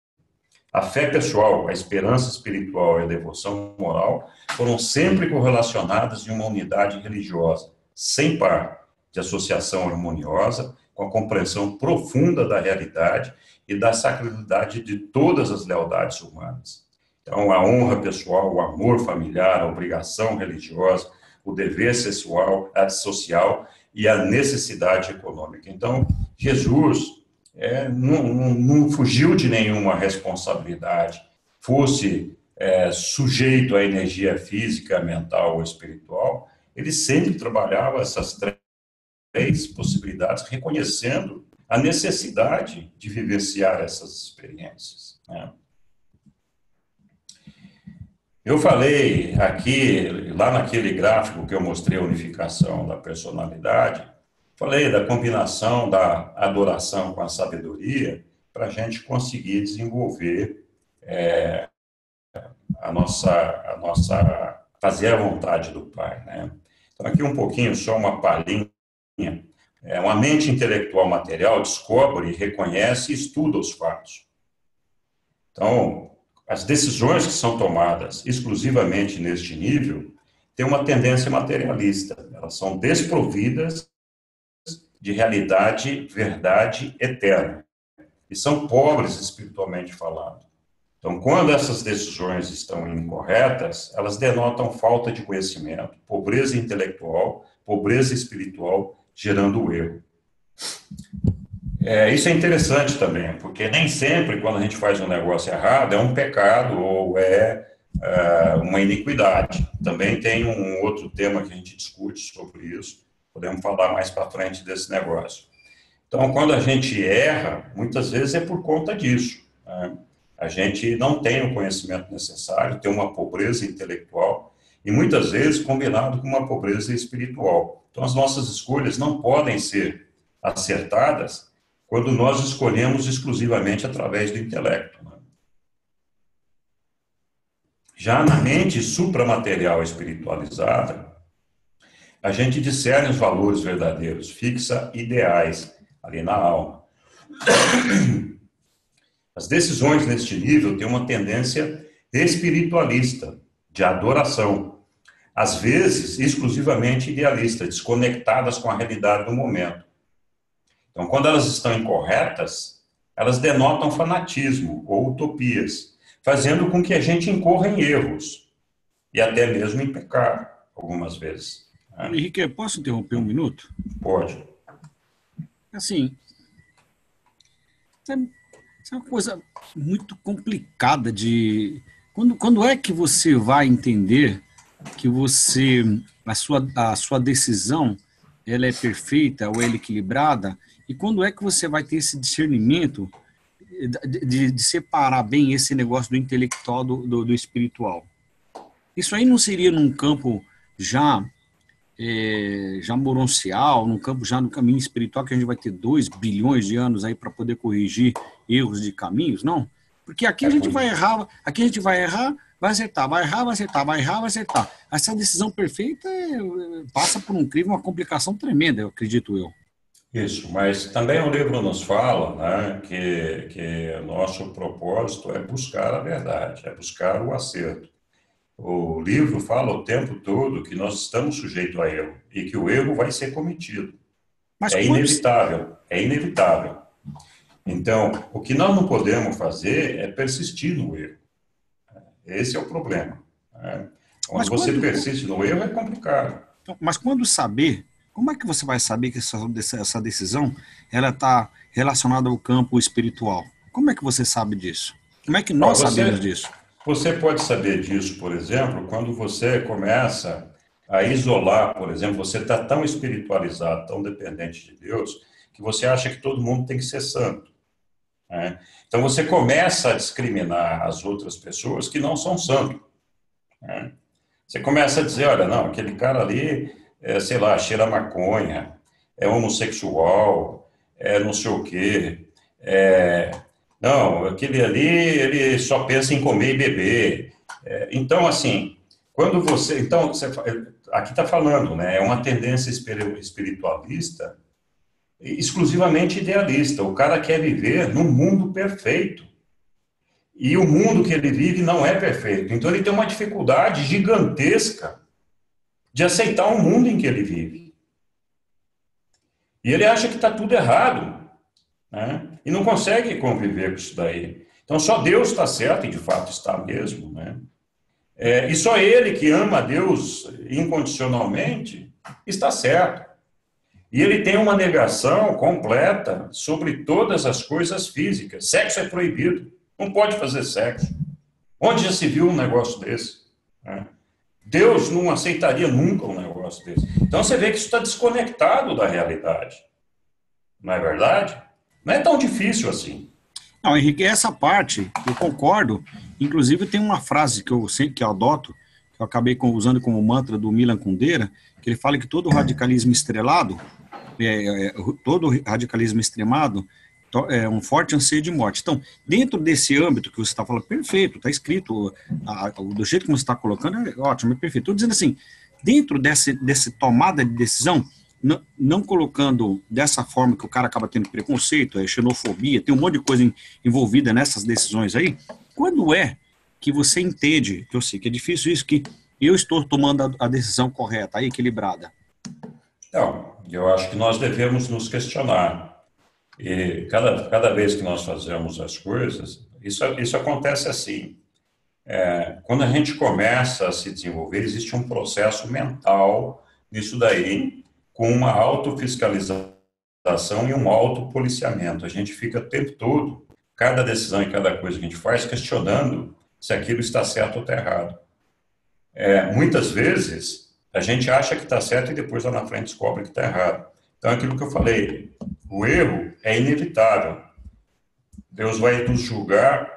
A fé pessoal, a esperança espiritual e a devoção moral foram sempre correlacionadas em uma unidade religiosa, sem par, de associação harmoniosa, com a compreensão profunda da realidade e da sacralidade de todas as lealdades humanas. Então, a honra pessoal, o amor familiar, a obrigação religiosa, o dever social e a necessidade econômica. Então, Jesus não fugiu de nenhuma responsabilidade, fosse sujeito à energia física, mental ou espiritual, ele sempre trabalhava essas três possibilidades, reconhecendo a necessidade de vivenciar essas experiências, né? Eu falei aqui, lá naquele gráfico que eu mostrei a unificação da personalidade, falei da combinação da adoração com a sabedoria para a gente conseguir desenvolver fazer a vontade do Pai, né? Então, aqui um pouquinho, só uma palhinha. Uma mente intelectual material descobre, reconhece e estuda os fatos. Então, as decisões que são tomadas exclusivamente neste nível têm uma tendência materialista. Elas são desprovidas de realidade, verdade eterna. E são pobres espiritualmente falando. Então, quando essas decisões estão incorretas, elas denotam falta de conhecimento, pobreza intelectual, pobreza espiritual, gerando o erro. Isso é interessante também, porque nem sempre, quando a gente faz um negócio errado, é um pecado ou uma iniquidade. Também tem um outro tema que a gente discute sobre isso, podemos falar mais para frente desse negócio. Então, quando a gente erra, muitas vezes é por conta disso, né? A gente não tem o conhecimento necessário, tem uma pobreza intelectual, e muitas vezes combinado com uma pobreza espiritual. Então, as nossas escolhas não podem ser acertadas quando nós escolhemos exclusivamente através do intelecto, né? Já na mente supramaterial espiritualizada, a gente discerne os valores verdadeiros, fixa ideais ali na alma. As decisões neste nível têm uma tendência espiritualista, de adoração, às vezes exclusivamente idealista, desconectadas com a realidade do momento. Então, quando elas estão incorretas, elas denotam fanatismo ou utopias, fazendo com que a gente incorra em erros e até mesmo em pecado, algumas vezes. Henrique, posso interromper um minuto? Pode. Assim, isso é uma coisa muito complicada de... Quando é que você vai entender que a sua decisão ela é perfeita ou ela é equilibrada? E quando é que você vai ter esse discernimento de separar bem esse negócio do intelectual do espiritual? Isso aí não seria num campo já moroncial, já no caminho espiritual, que a gente vai ter 2 bilhões de anos aí para poder corrigir erros de caminhos, não? Porque aqui a gente vai errar, vai acertar, vai errar, vai acertar, vai errar, vai acertar. Essa decisão perfeita passa por um crivo, uma complicação tremenda, eu acredito eu. Isso, mas também o livro nos fala, né, que o nosso propósito é buscar a verdade, é buscar o acerto. O livro fala o tempo todo que nós estamos sujeitos a erro e que o erro vai ser cometido. Mas é inevitável, é inevitável. Então, o que nós não podemos fazer é persistir no erro. Esse é o problema. Né? Quando você persiste no erro, é complicado. Mas quando saber, como é que você vai saber que essa decisão ela está relacionada ao campo espiritual? Como é que você sabe disso? Como é que nós sabemos disso? Você pode saber disso, por exemplo, quando você começa a isolar, por exemplo, você está tão espiritualizado, tão dependente de Deus, que você acha que todo mundo tem que ser santo. Né? Então você começa a discriminar as outras pessoas que não são santos. Né? Você começa a dizer, olha, não, aquele cara ali, sei lá, cheira maconha, é homossexual, é não sei o quê, não, aquele ali, ele só pensa em comer e beber. Então, assim, quando você... Então, aqui está falando, né? É uma tendência espiritualista exclusivamente idealista. O cara quer viver num mundo perfeito. E o mundo que ele vive não é perfeito. Então, ele tem uma dificuldade gigantesca de aceitar o mundo em que ele vive. E ele acha que está tudo errado. Né? E não consegue conviver com isso daí. Então, só Deus está certo, e de fato está mesmo, né? E só Ele que ama a Deus incondicionalmente está certo. E ele tem uma negação completa sobre todas as coisas físicas. Sexo é proibido, não pode fazer sexo. Onde já se viu um negócio desse? Né? Deus não aceitaria nunca um negócio desse. Então, você vê que isso está desconectado da realidade. Não é verdade? Não é tão difícil assim. Não, Henrique, essa parte, eu concordo. Inclusive, tem uma frase que eu adoto, que eu acabei usando como mantra do Milan Kundera, que ele fala que todo radicalismo estrelado, todo radicalismo extremado é um forte anseio de morte. Então, dentro desse âmbito que você está falando, perfeito, está escrito, do jeito que você está colocando, é ótimo, é perfeito. Estou dizendo assim, dentro dessa tomada de decisão, não colocando dessa forma que o cara acaba tendo preconceito, xenofobia, tem um monte de coisa envolvida nessas decisões aí, quando é que você entende, que eu sei que é difícil isso, que eu estou tomando a decisão correta, equilibrada? Então, eu acho que nós devemos nos questionar. E cada vez que nós fazemos as coisas, isso acontece assim. Quando a gente começa a se desenvolver, existe um processo mental nisso daí, com uma autofiscalização e um autopoliciamento. A gente fica o tempo todo, cada decisão e cada coisa que a gente faz, questionando se aquilo está certo ou está errado. Muitas vezes, a gente acha que está certo e depois lá na frente descobre que está errado. Então, é aquilo que eu falei, o erro é inevitável. Deus vai nos julgar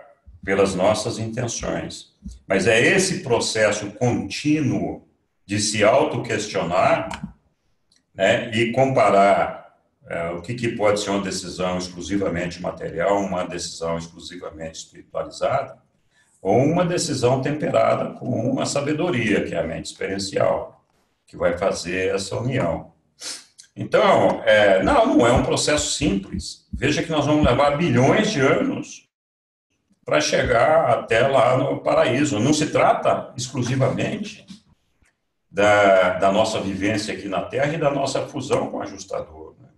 pelas nossas intenções. Mas é esse processo contínuo de se autoquestionar, né, e comparar o que pode ser uma decisão exclusivamente material, uma decisão exclusivamente espiritualizada, ou uma decisão temperada com uma sabedoria, que é a mente experiencial, que vai fazer essa união. Então, não é um processo simples. Veja que nós vamos levar bilhões de anos para chegar até lá no paraíso. Não se trata exclusivamente da nossa vivência aqui na Terra e da nossa fusão com o ajustador, né?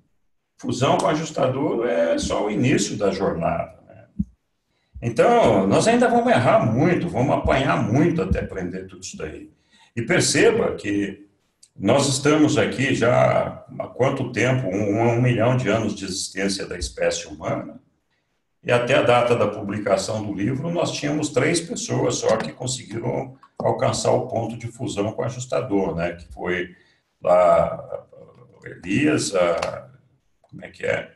Fusão com o ajustador é só o início da jornada, né? Então, nós ainda vamos errar muito, vamos apanhar muito até aprender tudo isso daí. E perceba que nós estamos aqui já há quanto tempo? 1 milhão de anos de existência da espécie humana. E até a data da publicação do livro, nós tínhamos 3 pessoas só que conseguiram alcançar o ponto de fusão com o ajustador, né? Que foi lá Elias, como é que é?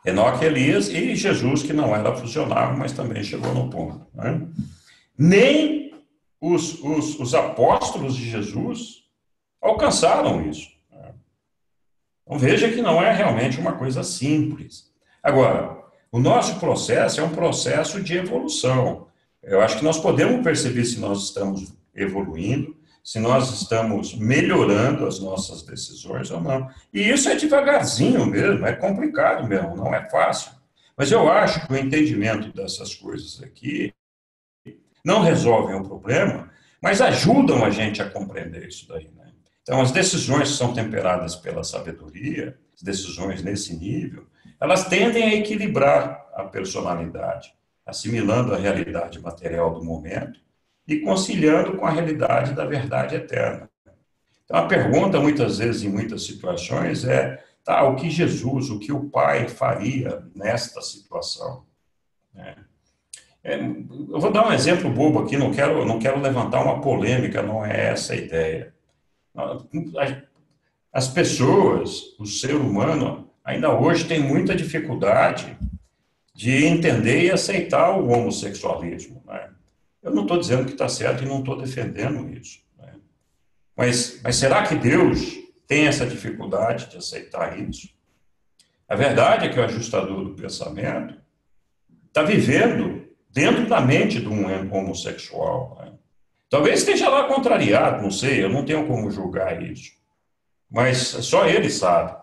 Enoque, Elias e Jesus, que não era fusionável, mas também chegou no ponto, né? Nem os apóstolos de Jesus alcançaram isso. Então, veja que não é realmente uma coisa simples. Agora, o nosso processo é um processo de evolução. Eu acho que nós podemos perceber se nós estamos evoluindo, se nós estamos melhorando as nossas decisões ou não. E isso é devagarzinho mesmo, é complicado mesmo, não é fácil. Mas eu acho que o entendimento dessas coisas aqui não resolvem o problema, mas ajudam a gente a compreender isso daí, né? Então, as decisões que são temperadas pela sabedoria, as decisões nesse nível, elas tendem a equilibrar a personalidade, assimilando a realidade material do momento e conciliando com a realidade da verdade eterna. Então, a pergunta, muitas vezes, em muitas situações, o que Jesus, o que o Pai faria nesta situação? Eu vou dar um exemplo bobo aqui, não quero levantar uma polêmica, não é essa a ideia. As pessoas, o ser humano, ainda hoje tem muita dificuldade de entender e aceitar o homossexualismo, né? Eu não estou dizendo que está certo e não estou defendendo isso, né? Mas será que Deus tem essa dificuldade de aceitar isso? A verdade é que o ajustador do pensamento está vivendo dentro da mente de um homossexual, né? Talvez esteja lá contrariado, não sei, eu não tenho como julgar isso. Mas só ele sabe.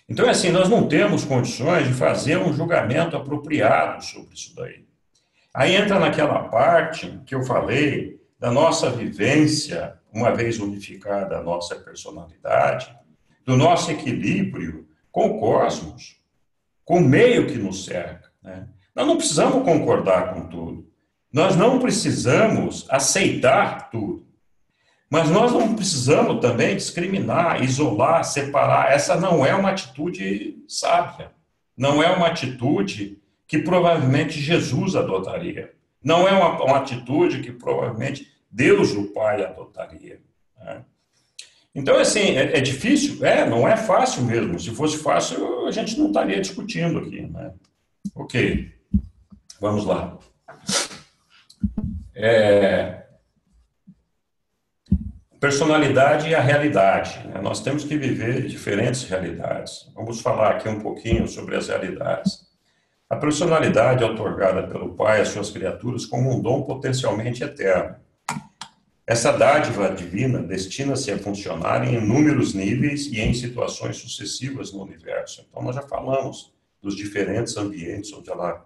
Então, assim, nós não temos condições de fazer um julgamento apropriado sobre isso daí. Aí entra naquela parte que eu falei da nossa vivência, uma vez unificada a nossa personalidade, do nosso equilíbrio com o cosmos, com o meio que nos cerca, né? Nós não precisamos concordar com tudo. Nós não precisamos aceitar tudo. Mas nós não precisamos também discriminar, isolar, separar. Essa não é uma atitude sábia. Não é uma atitude que provavelmente Jesus adotaria. Não é uma atitude que provavelmente Deus, o Pai, adotaria, né? Então, assim, é difícil? Não é fácil mesmo. Se fosse fácil, a gente não estaria discutindo aqui, né? Ok, vamos lá. Personalidade e a realidade, né? Nós temos que viver diferentes realidades. Vamos falar aqui um pouquinho sobre as realidades. A personalidade é otorgada pelo Pai às suas criaturas como um dom potencialmente eterno. Essa dádiva divina destina-se a funcionar em inúmeros níveis e em situações sucessivas no universo. Então, nós já falamos dos diferentes ambientes onde ela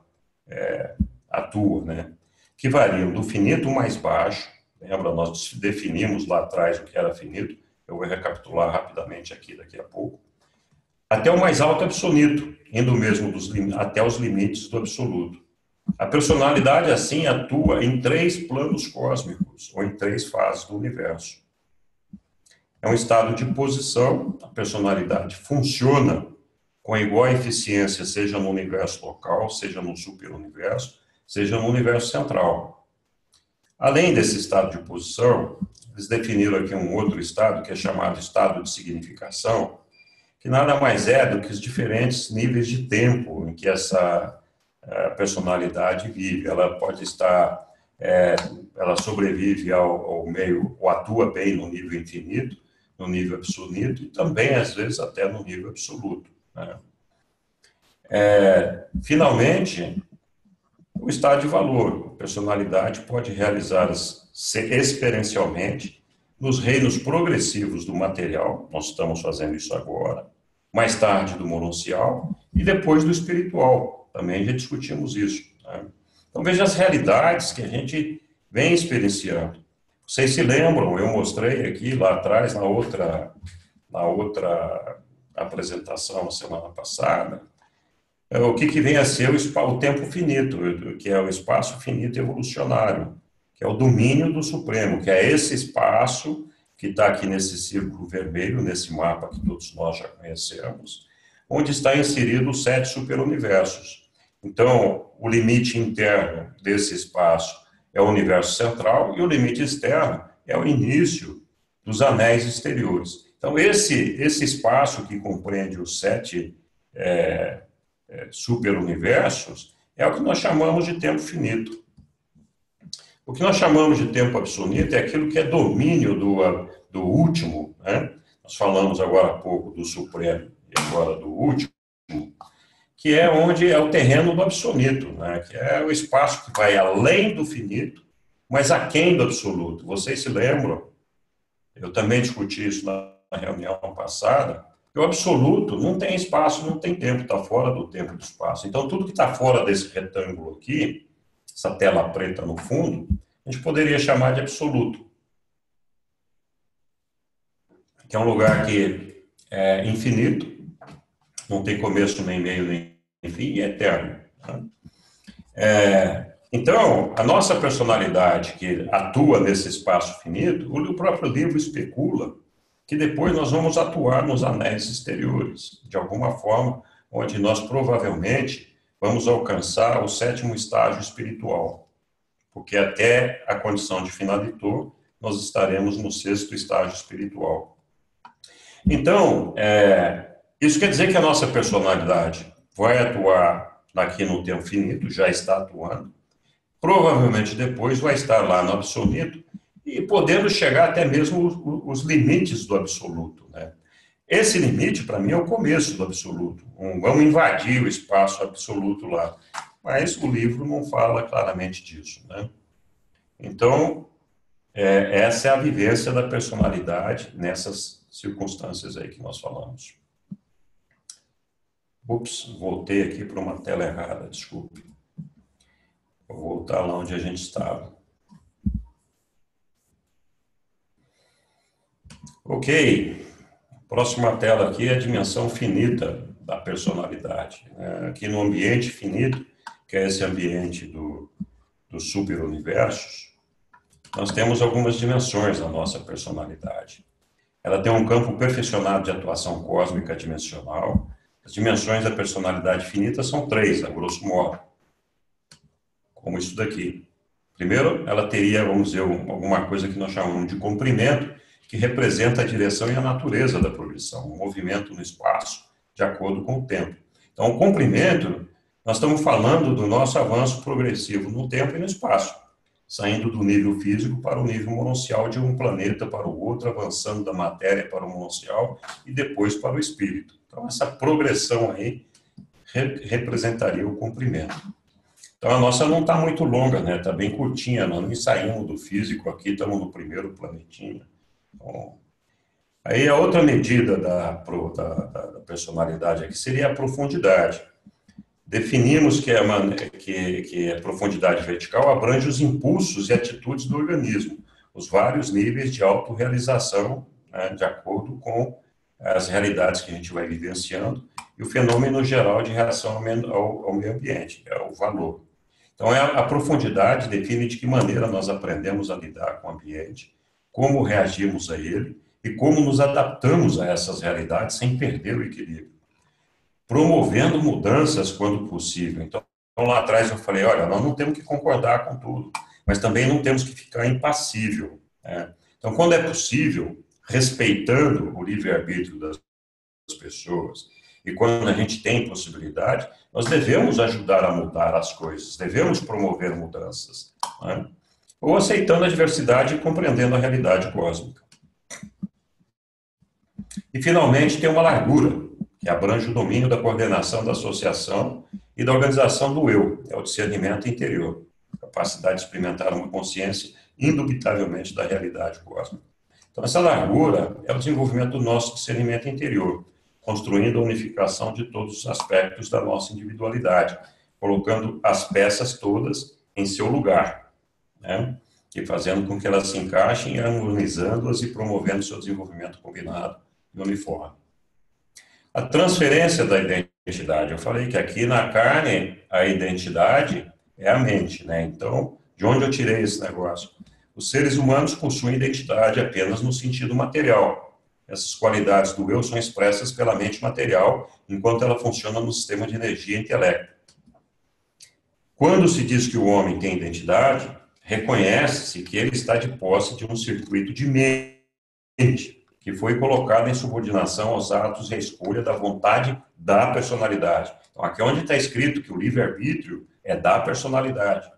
atua, né? Que variam do finito mais baixo. Lembra, nós definimos lá atrás o que era finito, eu vou recapitular rapidamente aqui daqui a pouco, até o mais alto absoluto, indo mesmo até os limites do absoluto. A personalidade, assim, atua em 3 planos cósmicos, ou em 3 fases do universo. É um estado de posição, a personalidade funciona com igual eficiência, seja no universo local, seja no superuniverso, seja no universo central. Além desse estado de posição, eles definiram aqui um outro estado, que é chamado estado de significação, que nada mais é do que os diferentes níveis de tempo em que essa personalidade vive. Ela pode estar, ela sobrevive ao meio, ou atua bem no nível infinito, no nível absoluto, e também, às vezes, até no nível absoluto, né? Finalmente, o estado de valor. A personalidade pode realizar-se experiencialmente nos reinos progressivos do material, nós estamos fazendo isso agora, mais tarde do mononcial e depois do espiritual, também já discutimos isso. Né? Então veja as realidades que a gente vem experienciando. Vocês se lembram, eu mostrei aqui lá atrás, na outra apresentação, na semana passada, o que vem a ser o tempo finito, que é o espaço finito evolucionário, que é o domínio do Supremo, que é esse espaço que está aqui nesse círculo vermelho, nesse mapa que todos nós já conhecemos, onde está inserido os 7 superuniversos. Então, o limite interno desse espaço é o universo central e o limite externo é o início dos anéis exteriores. Então, esse espaço que compreende os 7 superuniversos é o que nós chamamos de tempo finito. O que nós chamamos de tempo absoluto é aquilo que é domínio do último, né? Nós falamos agora há pouco do Supremo e agora do último, que é onde é o terreno do absoluto, né? Que é o espaço que vai além do finito, mas aquém do absoluto. Vocês se lembram? Eu também discuti isso na reunião passada. O absoluto não tem espaço, não tem tempo, está fora do tempo e do espaço. Então, tudo que está fora desse retângulo aqui, essa tela preta no fundo, a gente poderia chamar de absoluto. Que é um lugar que é infinito, não tem começo, nem meio, nem fim, e é eterno. Né? Então, a nossa personalidade que atua nesse espaço finito, o próprio livro especula que depois nós vamos atuar nos anéis exteriores, de alguma forma, onde nós provavelmente vamos alcançar o 7º estágio espiritual, porque até a condição de finalitor, nós estaremos no 6º estágio espiritual. Então, isso quer dizer que a nossa personalidade vai atuar aqui no tempo finito, já está atuando, provavelmente depois vai estar lá no absoluto, e podendo chegar até mesmo os limites do absoluto. Né? Esse limite, para mim, é o começo do absoluto. Vamos invadir o espaço absoluto lá. Mas o livro não fala claramente disso. Né? Então, essa é a vivência da personalidade nessas circunstâncias aí que nós falamos. Ups, voltei aqui para uma tela errada, desculpe. Vou voltar lá onde a gente estava. Ok, próxima tela aqui é a dimensão finita da personalidade. Aqui no ambiente finito, que é esse ambiente dos superuniversos, nós temos algumas dimensões da nossa personalidade. Ela tem um campo perfeccionado de atuação cósmica dimensional. As dimensões da personalidade finita são 3, a grosso modo, como isso daqui. Primeiro, ela teria, vamos dizer, alguma coisa que nós chamamos de comprimento, que representa a direção e a natureza da progressão, o movimento no espaço, de acordo com o tempo. Então, o comprimento, nós estamos falando do nosso avanço progressivo no tempo e no espaço, saindo do nível físico para o nível mononcial de um planeta para o outro, avançando da matéria para o mononcial e depois para o espírito. Então, essa progressão aí representaria o comprimento. Então, a nossa não está muito longa, né? Está bem curtinha, nós nem saímos do físico aqui, estamos no primeiro planetinha. Bom, aí a outra medida da personalidade aqui seria a profundidade. Definimos que a profundidade vertical abrange os impulsos e atitudes do organismo, os vários níveis de autorrealização, né, de acordo com as realidades que a gente vai vivenciando e o fenômeno geral de reação ao meio ambiente, é o valor. Então, a profundidade define de que maneira nós aprendemos a lidar com o ambiente, como reagimos a ele e como nos adaptamos a essas realidades sem perder o equilíbrio, promovendo mudanças quando possível. Então, lá atrás eu falei, olha, nós não temos que concordar com tudo, mas também não temos que ficar impassível. Né? Então, quando é possível, respeitando o livre-arbítrio das pessoas, e quando a gente tem possibilidade, nós devemos ajudar a mudar as coisas, devemos promover mudanças, né? Ou aceitando a diversidade e compreendendo a realidade cósmica. E, finalmente, tem uma largura, que abrange o domínio da coordenação, da associação e da organização do eu, é o discernimento interior, capacidade de experimentar uma consciência indubitavelmente da realidade cósmica. Então, essa largura é o desenvolvimento do nosso discernimento interior, construindo a unificação de todos os aspectos da nossa individualidade, colocando as peças todas em seu lugar, né? E fazendo com que elas se encaixem, harmonizando-as e promovendo seu desenvolvimento combinado e uniforme. A transferência da identidade. Eu falei que aqui na carne a identidade é a mente, né? Então, de onde eu tirei esse negócio? Os seres humanos possuem identidade apenas no sentido material. Essas qualidades do eu são expressas pela mente material, enquanto ela funciona no sistema de energia e intelecto. Quando se diz que o homem tem identidade, reconhece-se que ele está de posse de um circuito de mente, que foi colocado em subordinação aos atos e à escolha da vontade da personalidade. Então, aqui é onde está escrito que o livre-arbítrio é da personalidade.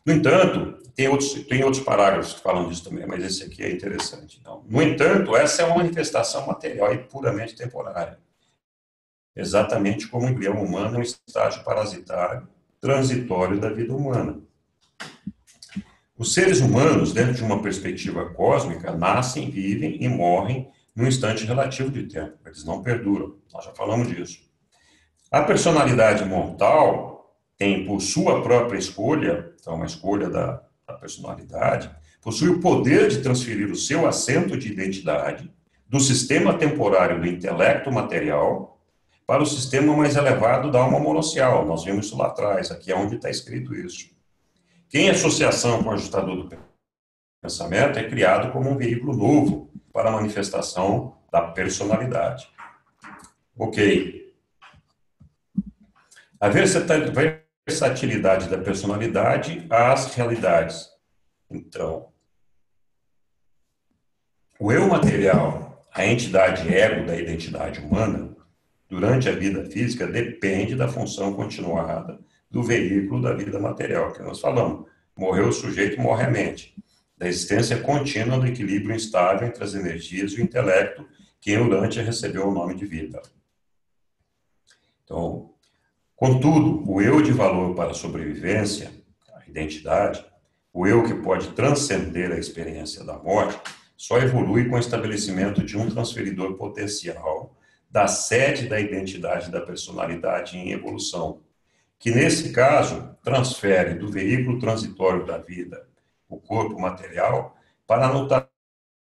No entanto, tem outros parágrafos que falam disso também, mas esse aqui é interessante. Então, no entanto, essa é uma manifestação material e puramente temporária. Exatamente como o embrião humano é um estágio parasitário, transitório da vida humana. Os seres humanos, dentro de uma perspectiva cósmica, nascem, vivem e morrem num instante relativo de tempo. Eles não perduram. Nós já falamos disso. A personalidade mortal tem, por sua própria escolha, então uma escolha da personalidade, possui o poder de transferir o seu assento de identidade do sistema temporário do intelecto material para o sistema mais elevado da alma monossial. Nós vimos isso lá atrás, aqui é onde está escrito isso. Que em associação com o ajustador do pensamento é criado como um veículo novo para a manifestação da personalidade. Ok. A versatilidade da personalidade às realidades. Então, o eu material, a entidade ego da identidade humana, durante a vida física, depende da função continuada do veículo da vida material, que nós falamos. Morreu o sujeito, morre a mente. Da existência contínua do equilíbrio instável entre as energias e o intelecto, que em Urântia recebeu o nome de vida. Então, contudo, o eu de valor para a sobrevivência, a identidade, o eu que pode transcender a experiência da morte, só evolui com o estabelecimento de um transferidor potencial da sede da identidade da personalidade em evolução, que nesse caso transfere do veículo transitório da vida, o corpo material, para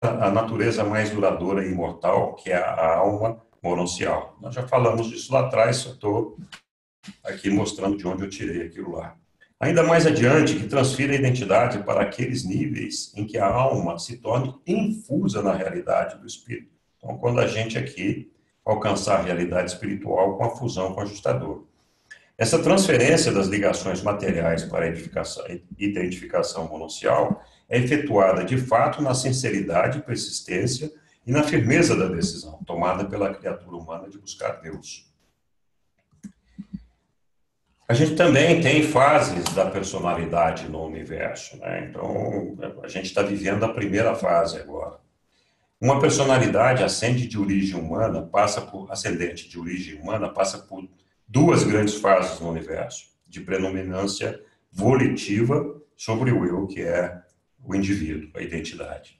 a natureza mais duradoura e imortal, que é a alma monossial. Nós já falamos disso lá atrás, só estou aqui mostrando de onde eu tirei aquilo lá. Ainda mais adiante, que transfira a identidade para aqueles níveis em que a alma se torne infusa na realidade do espírito. Então, quando a gente aqui alcançar a realidade espiritual com a fusão com o ajustador. Essa transferência das ligações materiais para a identificação monossial é efetuada, de fato, na sinceridade, persistência e na firmeza da decisão tomada pela criatura humana de buscar Deus. A gente também tem fases da personalidade no universo, né? Então, a gente está vivendo a primeira fase agora. Uma personalidade ascendente de origem humana passa por duas grandes fases no universo, de predominância volitiva sobre o eu, que é o indivíduo, a identidade.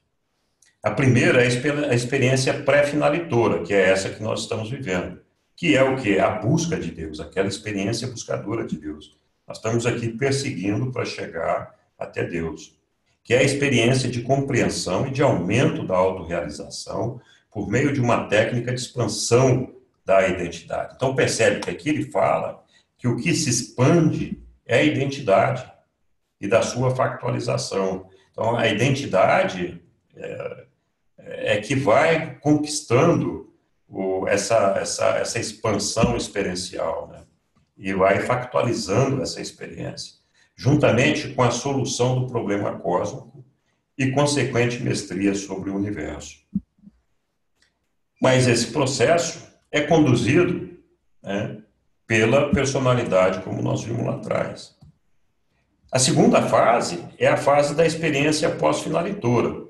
A primeira é a experiência pré-finalitora, que é essa que nós estamos vivendo, que é o quê? A busca de Deus, aquela experiência buscadora de Deus. Nós estamos aqui perseguindo para chegar até Deus, que é a experiência de compreensão e de aumento da autorrealização por meio de uma técnica de expansão da identidade. Então, percebe que aqui ele fala que o que se expande é a identidade e da sua factualização. Então, a identidade é que vai conquistando essa expansão experiencial, né? E vai factualizando essa experiência, juntamente com a solução do problema cósmico e consequente mestria sobre o universo. Mas esse processo é conduzido, né, pela personalidade, como nós vimos lá atrás. A segunda fase é a fase da experiência pós-finalitora,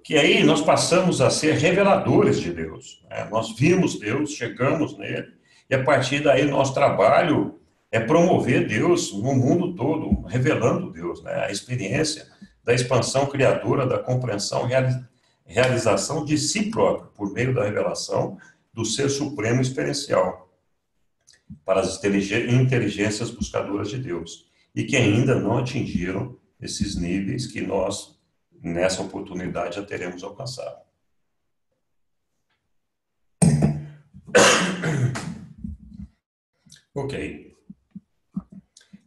que aí nós passamos a ser reveladores de Deus, né? Nós vimos Deus, chegamos nele, e a partir daí nosso trabalho é promover Deus no mundo todo, revelando Deus, né? A experiência da expansão criadora, da compreensão, realização de si próprio, por meio da revelação do Ser Supremo Experiencial, para as inteligências buscadoras de Deus, e que ainda não atingiram esses níveis que nós, nessa oportunidade, já teremos alcançado. Ok.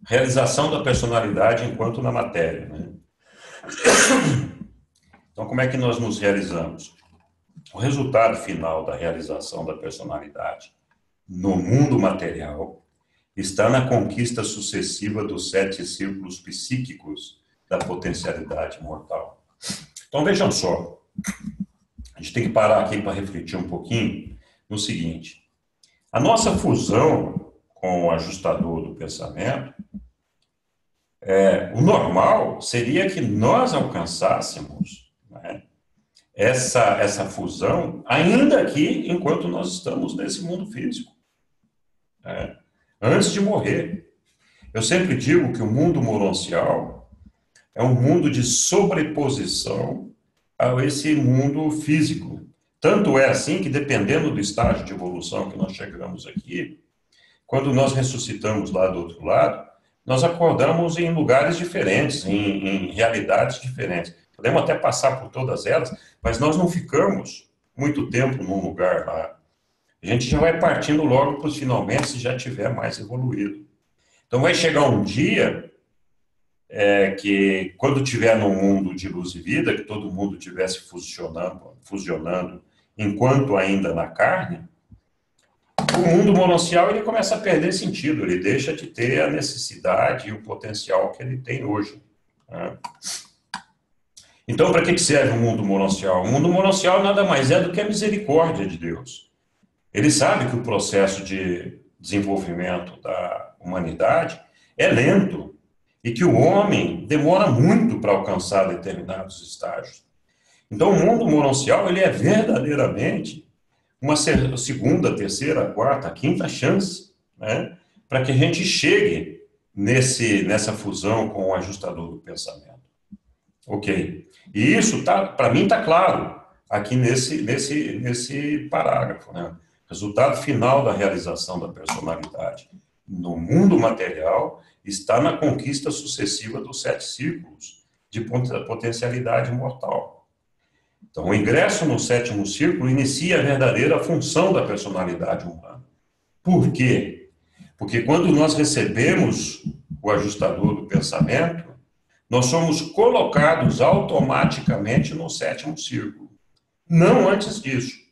Realização da personalidade enquanto na matéria, né? Então, como é que nós nos realizamos? O resultado final da realização da personalidade no mundo material está na conquista sucessiva dos 7 círculos psíquicos da potencialidade mortal. Então, vejam só, a gente tem que parar aqui para refletir um pouquinho no seguinte: a nossa fusão com o ajustador do pensamento, o normal seria que nós alcançássemos, né, essa fusão ainda aqui, enquanto nós estamos nesse mundo físico, antes de morrer. Eu sempre digo que o mundo moroncial é um mundo de sobreposição a esse mundo físico. Tanto é assim que, dependendo do estágio de evolução que nós chegamos aqui, quando nós ressuscitamos lá do outro lado, nós acordamos em lugares diferentes, em realidades diferentes. Podemos até passar por todas elas, mas nós não ficamos muito tempo num lugar lá. A gente já vai partindo logo para os finalmente, se já tiver mais evoluído. Então vai chegar um dia que, quando tiver num mundo de luz e vida, que todo mundo estivesse fusionando enquanto ainda na carne, o mundo mononcial ele começa a perder sentido, ele deixa de ter a necessidade e o potencial que ele tem hoje, né? Então, para que serve o mundo mononcial? O mundo mononcial nada mais é do que a misericórdia de Deus. Ele sabe que o processo de desenvolvimento da humanidade é lento e que o homem demora muito para alcançar determinados estágios. Então, o mundo mononcial ele é verdadeiramente uma segunda, terceira, quarta, quinta chance, né, para que a gente chegue nessa fusão com o ajustador do pensamento. Ok. E isso, para mim, está claro aqui nesse parágrafo, né? Resultado final da realização da personalidade no mundo material está na conquista sucessiva dos 7 círculos de potencialidade mortal. Então, o ingresso no 7º círculo inicia a verdadeira função da personalidade humana. Por quê? Porque quando nós recebemos o ajustador do pensamento, nós somos colocados automaticamente no 7º círculo. Não antes disso.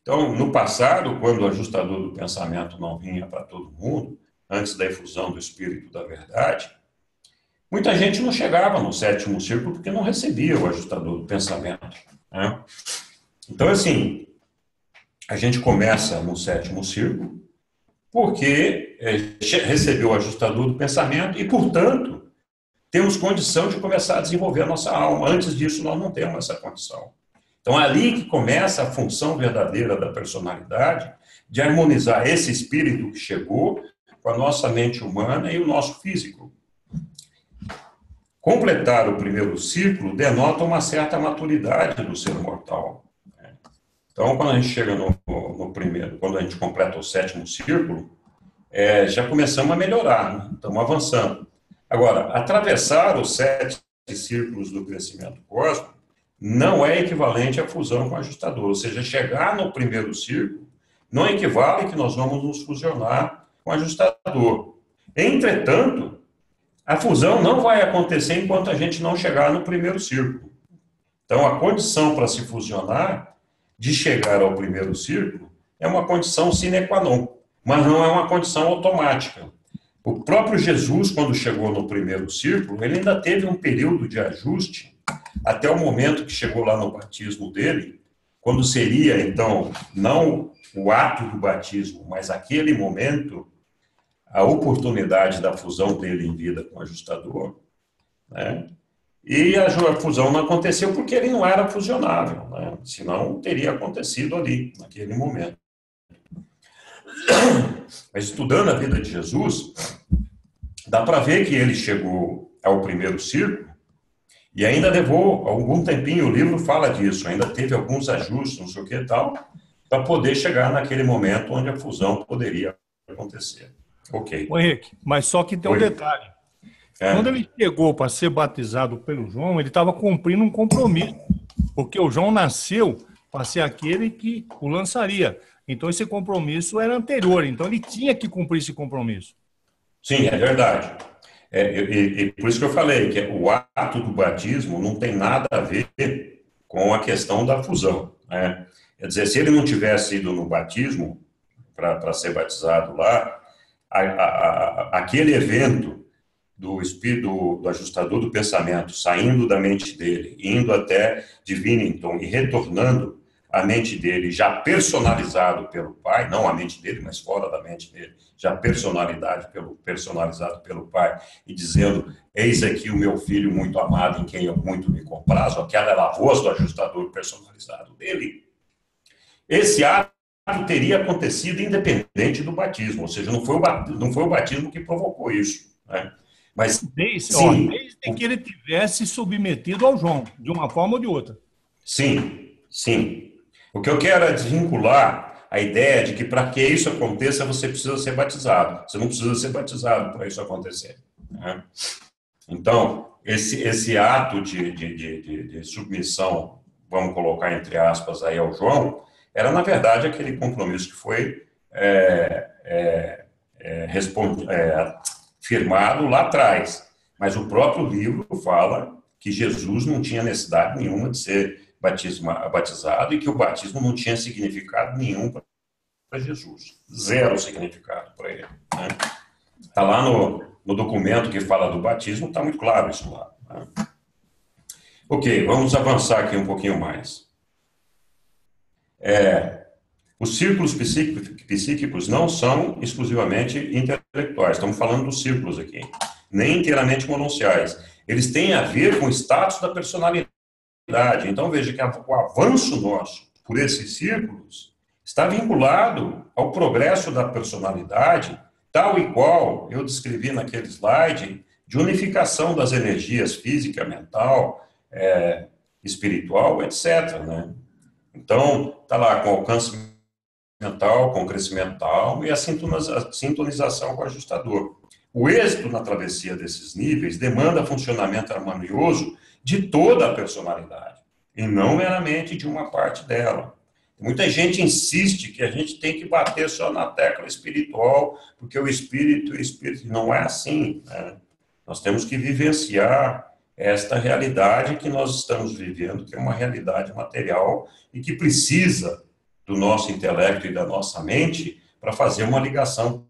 Então, no passado, quando o ajustador do pensamento não vinha para todo mundo, antes da efusão do Espírito da Verdade, muita gente não chegava no 7º círculo porque não recebia o ajustador do pensamento, né? Então, assim, a gente começa no 7º círculo porque recebeu o ajustador do pensamento e, portanto, temos condição de começar a desenvolver a nossa alma. Antes disso, nós não temos essa condição. Então, é ali que começa a função verdadeira da personalidade de harmonizar esse espírito que chegou com a nossa mente humana e o nosso físico. Completar o primeiro ciclo denota uma certa maturidade do ser mortal. Então, quando a gente chega no primeiro, quando a gente completa o 7º círculo, já começamos a melhorar, né? Estamos avançando. Agora, atravessar os 7 círculos do crescimento cósmico não é equivalente à fusão com o ajustador. Ou seja, chegar no primeiro círculo não equivale que nós vamos nos fusionar com o ajustador. Entretanto, a fusão não vai acontecer enquanto a gente não chegar no primeiro círculo. Então, a condição para se fusionar, de chegar ao primeiro círculo, é uma condição sine qua non, mas não é uma condição automática. O próprio Jesus, quando chegou no primeiro círculo, ele ainda teve um período de ajuste até o momento que chegou lá no batismo dele, quando seria, então, não o ato do batismo, mas aquele momento, a oportunidade da fusão dele em vida com o ajustador, né? E a fusão não aconteceu porque ele não era fusionável, né? Senão teria acontecido ali, naquele momento. Mas estudando a vida de Jesus, dá para ver que ele chegou ao primeiro círculo e ainda levou algum tempinho, o livro fala disso, ainda teve alguns ajustes, não sei o que e tal, para poder chegar naquele momento onde a fusão poderia acontecer. Ok. Ô, Henrique, mas só que tem um detalhe. Quando ele chegou para ser batizado pelo João, ele estava cumprindo um compromisso, porque o João nasceu para ser aquele que o lançaria. Então, esse compromisso era anterior, então ele tinha que cumprir esse compromisso. Sim, é verdade. E por isso que eu falei que o ato do batismo não tem nada a ver com a questão da fusão, né? Quer dizer, se ele não tivesse ido no batismo para ser batizado lá, aquele evento do espírito, do ajustador do pensamento, saindo da mente dele, indo até Divinington e retornando à mente dele, já personalizado pelo Pai, não a mente dele, mas fora da mente dele, já personalizado pelo Pai, e dizendo, eis aqui o meu filho muito amado, em quem eu muito me comprazo, aquela era a voz do ajustador personalizado dele. Esse ato teria acontecido independente do batismo, ou seja, não foi o batismo que provocou isso, né? Mas, desde que ele tivesse submetido ao João, de uma forma ou de outra. Sim, sim. O que eu quero é desvincular a ideia de que para que isso aconteça, você precisa ser batizado. Você não precisa ser batizado para isso acontecer, né? Então, esse ato de submissão, vamos colocar entre aspas aí ao João, era, na verdade, aquele compromisso que foi firmado lá atrás, mas o próprio livro fala que Jesus não tinha necessidade nenhuma de ser batizado e que o batismo não tinha significado nenhum para Jesus. Zero significado para ele, né? Está lá no documento que fala do batismo, está muito claro isso lá, né? Ok, vamos avançar aqui um pouquinho mais. Os círculos psíquicos não são exclusivamente intelectuais, estamos falando dos círculos aqui, nem inteiramente mononciais. Eles têm a ver com o status da personalidade. Então, veja que o avanço nosso por esses círculos está vinculado ao progresso da personalidade, tal e qual eu descrevi naquele slide, de unificação das energias física, mental, espiritual, etc., né? Então, está lá com alcance mental, com crescimento da alma e a sintonização com o ajustador. O êxito na travessia desses níveis demanda funcionamento harmonioso de toda a personalidade, e não meramente de uma parte dela. Muita gente insiste que a gente tem que bater só na tecla espiritual, porque o espírito não é assim, né? Nós temos que vivenciar esta realidade que nós estamos vivendo, que é uma realidade material e que precisa do nosso intelecto e da nossa mente para fazer uma ligação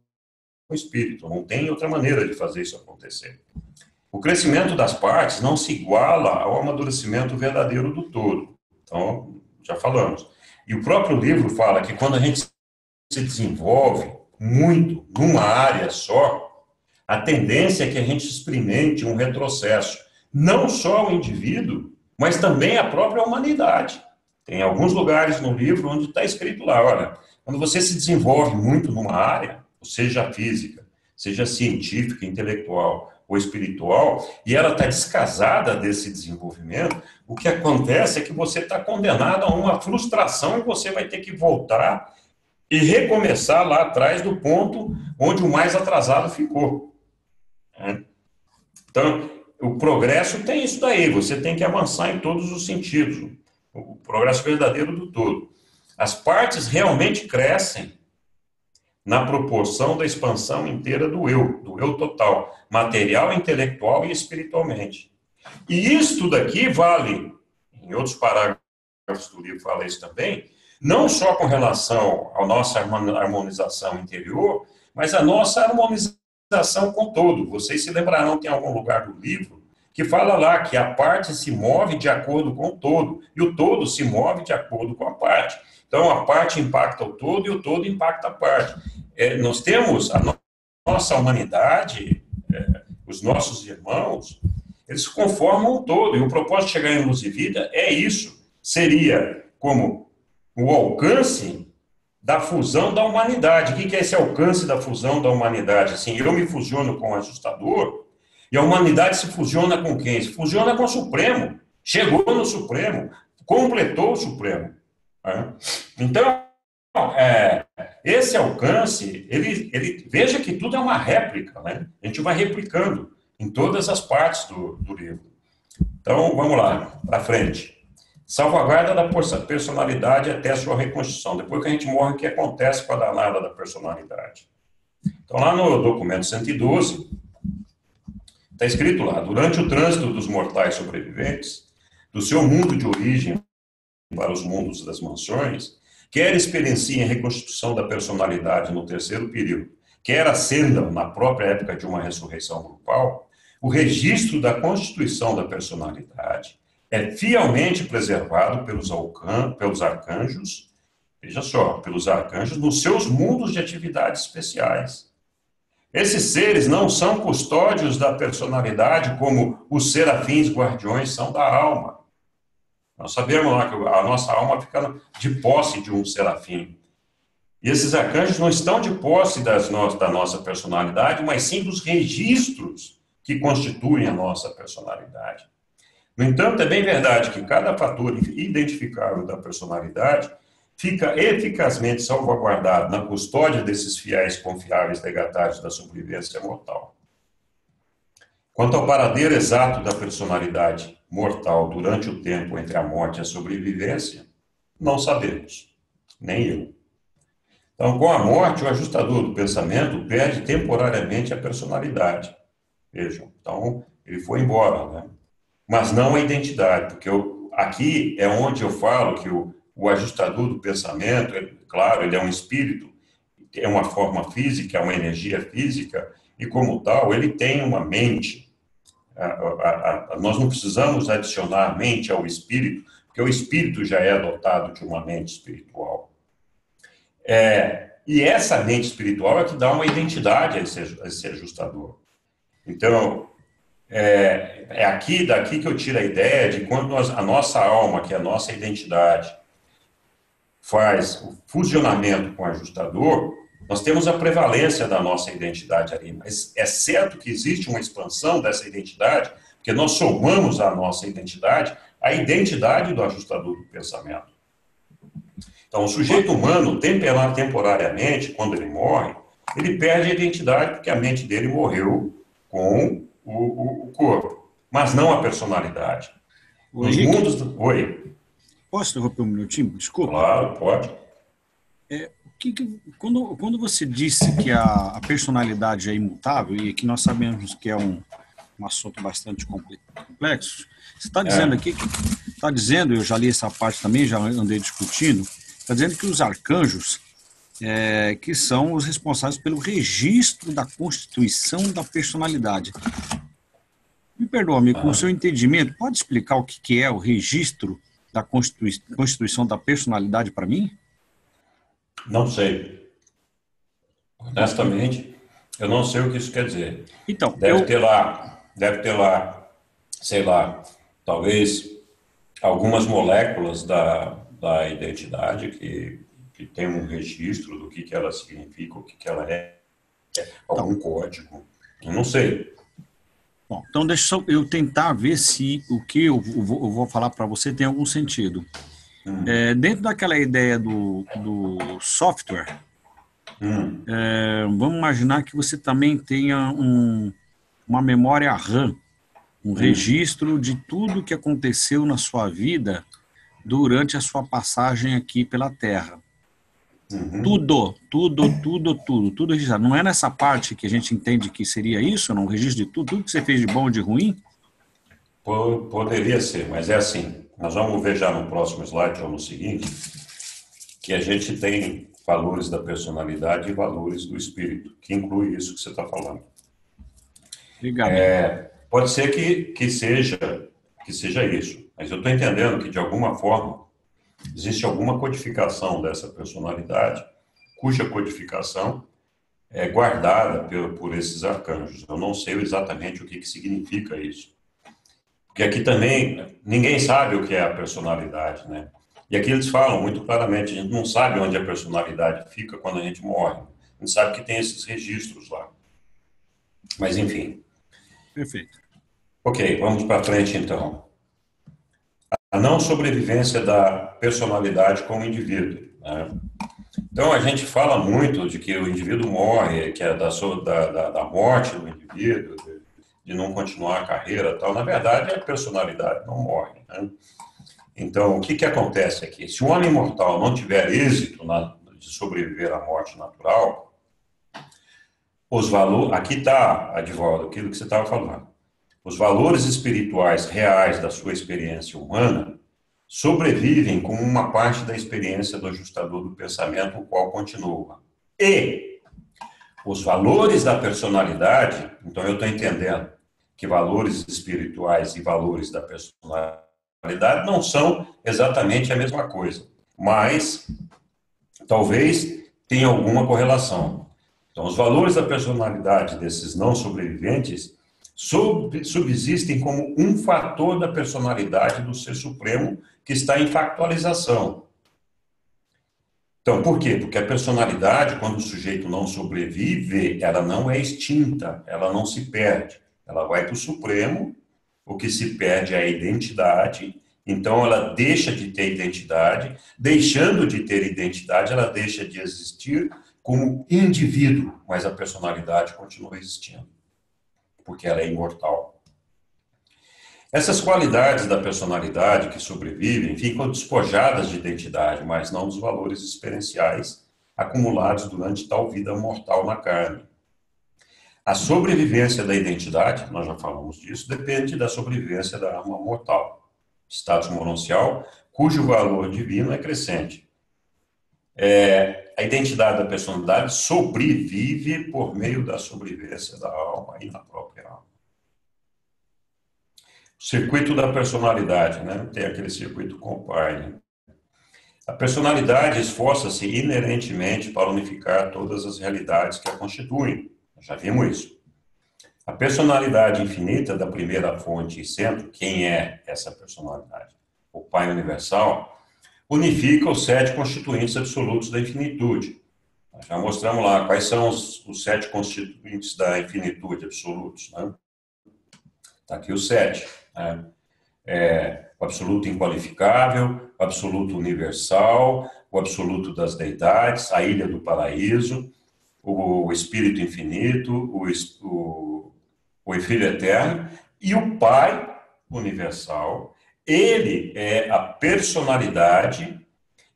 com o espírito. Não tem outra maneira de fazer isso acontecer. O crescimento das partes não se iguala ao amadurecimento verdadeiro do todo. Então, já falamos. E o próprio livro fala que quando a gente se desenvolve muito numa área só, a tendência é que a gente experimente um retrocesso. Não só o indivíduo, mas também a própria humanidade. Tem alguns lugares no livro onde está escrito lá, olha, quando você se desenvolve muito numa área, seja física, seja científica, intelectual ou espiritual, e ela está descasada desse desenvolvimento, o que acontece é que você está condenado a uma frustração e você vai ter que voltar e recomeçar lá atrás do ponto onde o mais atrasado ficou. Então, o progresso tem isso daí, você tem que avançar em todos os sentidos, o progresso verdadeiro do todo. As partes realmente crescem na proporção da expansão inteira do eu total, material, intelectual e espiritualmente. E isto daqui vale, em outros parágrafos do livro fala isso também, não só com relação à nossa harmonização interior, mas a nossa harmonização com o todo. Vocês se lembrarão, tem algum lugar do livro que fala lá que a parte se move de acordo com o todo, e o todo se move de acordo com a parte. Então, a parte impacta o todo e o todo impacta a parte. Nós temos a nossa humanidade, os nossos irmãos, eles conformam um todo, e o propósito de chegar em luz e vida é isso, seria como o alcance da fusão da humanidade. O que é esse alcance da fusão da humanidade? Assim, eu me fusiono com o ajustador, e a humanidade se fusiona com quem? Se fusiona com o Supremo, chegou no Supremo, completou o Supremo. Né? Então, esse alcance, veja que tudo é uma réplica, né? A gente vai replicando em todas as partes do livro. Então, vamos lá, para frente. Salvaguarda da personalidade até a sua reconstrução. Depois que a gente morre, o que acontece com a danada da personalidade? Então, lá no documento 112, está escrito lá, durante o trânsito dos mortais sobreviventes, do seu mundo de origem para os mundos das mansões, quer experienciem a reconstituição da personalidade no terceiro período, quer ascendam na própria época de uma ressurreição grupal, o registro da constituição da personalidade é fielmente preservado pelos arcanjos, veja só, pelos arcanjos nos seus mundos de atividades especiais. Esses seres não são custódios da personalidade como os serafins guardiões são da alma. Nós sabemos lá que a nossa alma fica de posse de um serafim. E esses arcanjos não estão de posse da nossa personalidade, mas sim dos registros que constituem a nossa personalidade. No entanto, é bem verdade que cada fator identificável da personalidade fica eficazmente salvaguardado na custódia desses fiéis confiáveis legatários da sobrevivência mortal. Quanto ao paradeiro exato da personalidade mortal durante o tempo entre a morte e a sobrevivência, não sabemos, nem eu. Então, com a morte, o ajustador do pensamento perde temporariamente a personalidade. Vejam, então, ele foi embora, né? Mas não a identidade, porque aqui é onde eu falo que o ajustador do pensamento, claro, ele é um espírito, é uma forma física, é uma energia física, e como tal, ele tem uma mente. Nós não precisamos adicionar mente ao espírito, porque o espírito já é dotado de uma mente espiritual. E essa mente espiritual é que dá uma identidade a esse ajustador. Então, daqui que eu tiro a ideia de quando a nossa alma, que é a nossa identidade, faz o fusionamento com o ajustador, nós temos a prevalência da nossa identidade ali. Mas é certo que existe uma expansão dessa identidade, porque nós somamos à nossa identidade a identidade do ajustador do pensamento. Então, o sujeito humano, temporariamente, quando ele morre, ele perde a identidade porque a mente dele morreu com o corpo, mas não a personalidade. Nos mundos... Oi. Posso interromper um minutinho? Desculpa. Claro, pode. Quando você disse que a personalidade é imutável, e que nós sabemos que é um assunto bastante complexo, você está dizendo aqui, está dizendo, eu já li essa parte também, já andei discutindo, está dizendo que os arcanjos, que são os responsáveis pelo registro da constituição da personalidade. Me perdoa, amigo, com o seu entendimento, pode explicar o que é o registro da constituição da personalidade para mim? Não sei. Honestamente, eu não sei o que isso quer dizer. Então, deve ter lá, sei lá, talvez algumas moléculas da identidade que tem um registro do que ela significa, o que ela é, algum código. Eu não sei. Bom, então deixa eu tentar ver se o que eu vou falar para você tem algum sentido. Dentro daquela ideia do software, vamos imaginar que você também tenha uma memória RAM, um registro de tudo que aconteceu na sua vida durante a sua passagem aqui pela Terra. Tudo registrado. Não é nessa parte que a gente entende que seria isso, não? Um registro de tudo que você fez de bom e de ruim? Poderia ser, mas é assim. Nós vamos ver já no próximo slide, ou no seguinte, que a gente tem valores da personalidade e valores do espírito, que inclui isso que você está falando. Obrigado. Pode ser que seja isso, mas eu estou entendendo que, de alguma forma, existe alguma codificação dessa personalidade, cuja codificação é guardada por esses arcanjos. Eu não sei exatamente o que significa isso. Porque aqui também ninguém sabe o que é a personalidade, né? E aqui eles falam muito claramente, a gente não sabe onde a personalidade fica quando a gente morre. A gente sabe que tem esses registros lá. Mas, enfim. Perfeito. Ok, vamos para frente, então. A não sobrevivência da personalidade como indivíduo, né? Então, a gente fala muito de que o indivíduo morre, que é da morte do indivíduo, de não continuar a carreira e tal. Na verdade, a personalidade não morre, né? Então, o que acontece aqui? Se um homem mortal não tiver êxito de sobreviver à morte natural, os valores... Aqui está, Advaldo, aquilo que você estava falando. Os valores espirituais reais da sua experiência humana sobrevivem como uma parte da experiência do ajustador do pensamento, o qual continua. E os valores da personalidade, então eu estou entendendo que valores espirituais e valores da personalidade não são exatamente a mesma coisa, mas talvez tenha alguma correlação. Então, os valores da personalidade desses não sobreviventes subsistem como um fator da personalidade do Ser Supremo que está em factualização. Então, por quê? Porque a personalidade, quando o sujeito não sobrevive, ela não é extinta, ela não se perde. Ela vai para o Supremo, o que se perde é a identidade, então ela deixa de ter identidade, deixando de ter identidade, ela deixa de existir como indivíduo, mas a personalidade continua existindo, porque ela é imortal. Essas qualidades da personalidade que sobrevivem ficam despojadas de identidade, mas não dos valores experienciais acumulados durante tal vida mortal na carne. A sobrevivência da identidade, nós já falamos disso, depende da sobrevivência da alma mortal, status mononcial, cujo valor divino é crescente. A identidade da personalidade sobrevive por meio da sobrevivência da alma e na própria alma. O circuito da personalidade, né? Tem aquele circuito Compay. A personalidade esforça-se inerentemente para unificar todas as realidades que a constituem. Já vimos isso. A personalidade infinita da primeira fonte e centro, quem é essa personalidade? O Pai Universal, unifica os 7 constituintes absolutos da infinitude. Nós já mostramos lá quais são os 7 constituintes da infinitude absolutos, né? Está aqui os 7. Né? O absoluto inqualificável, o absoluto universal, o absoluto das deidades, a ilha do paraíso, o espírito infinito, o filho eterno e o Pai universal. Ele é a personalidade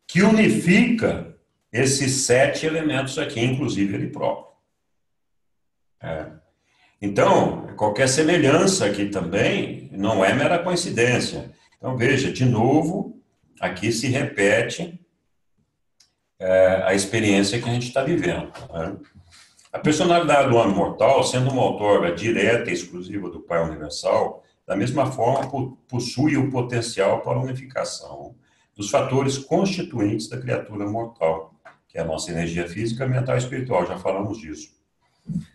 que unifica esses 7 elementos aqui, inclusive ele próprio. Então, qualquer semelhança aqui também não é mera coincidência. Então, veja, de novo, aqui se repete a experiência que a gente está vivendo. Né? A personalidade do homem mortal, sendo uma outorga direta e exclusiva do Pai Universal, da mesma forma, possui o potencial para a unificação dos fatores constituintes da criatura mortal, que é a nossa energia física, mental e espiritual, já falamos disso.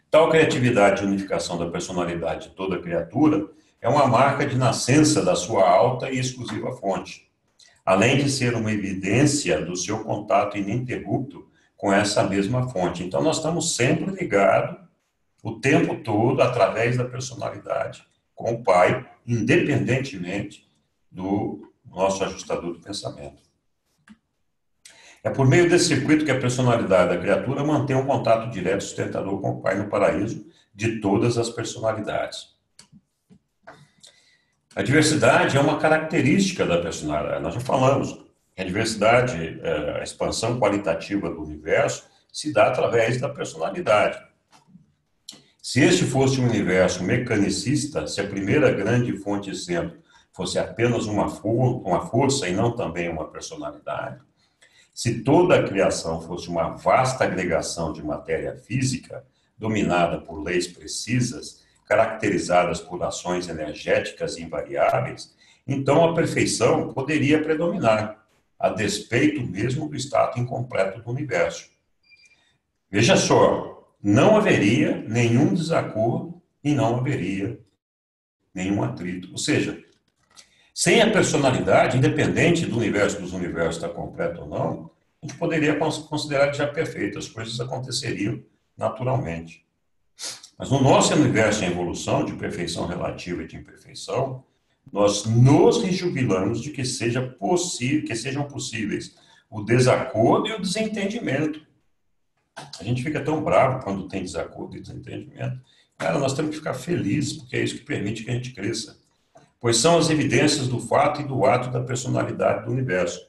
Tal criatividade de unificação da personalidade de toda criatura é uma marca de nascença da sua alta e exclusiva fonte, além de ser uma evidência do seu contato ininterrupto com essa mesma fonte. Então, nós estamos sempre ligados, o tempo todo, através da personalidade, com o Pai, independentemente do nosso ajustador do pensamento. É por meio desse circuito que a personalidade da criatura mantém um contato direto sustentador com o Pai no paraíso de todas as personalidades. A diversidade é uma característica da personalidade. Nós já falamos que a diversidade, a expansão qualitativa do universo, se dá através da personalidade. Se este fosse um universo mecanicista, se a primeira grande fonte de centro fosse apenas uma força e não também uma personalidade, se toda a criação fosse uma vasta agregação de matéria física, dominada por leis precisas, caracterizadas por ações energéticas invariáveis, então a perfeição poderia predominar, a despeito mesmo do estado incompleto do universo. Veja só, não haveria nenhum desacordo e não haveria nenhum atrito. Ou seja, Sem a personalidade, independente do universo dos universos estar completo ou não, a gente poderia considerar já perfeito, as coisas aconteceriam naturalmente. Mas no nosso universo em evolução, de perfeição relativa e de imperfeição, nós nos rejubilamos de que sejam possíveis o desacordo e o desentendimento. A gente fica tão bravo quando tem desacordo e desentendimento. Cara, nós temos que ficar felizes, porque é isso que permite que a gente cresça. Pois são as evidências do fato e do ato da personalidade do universo.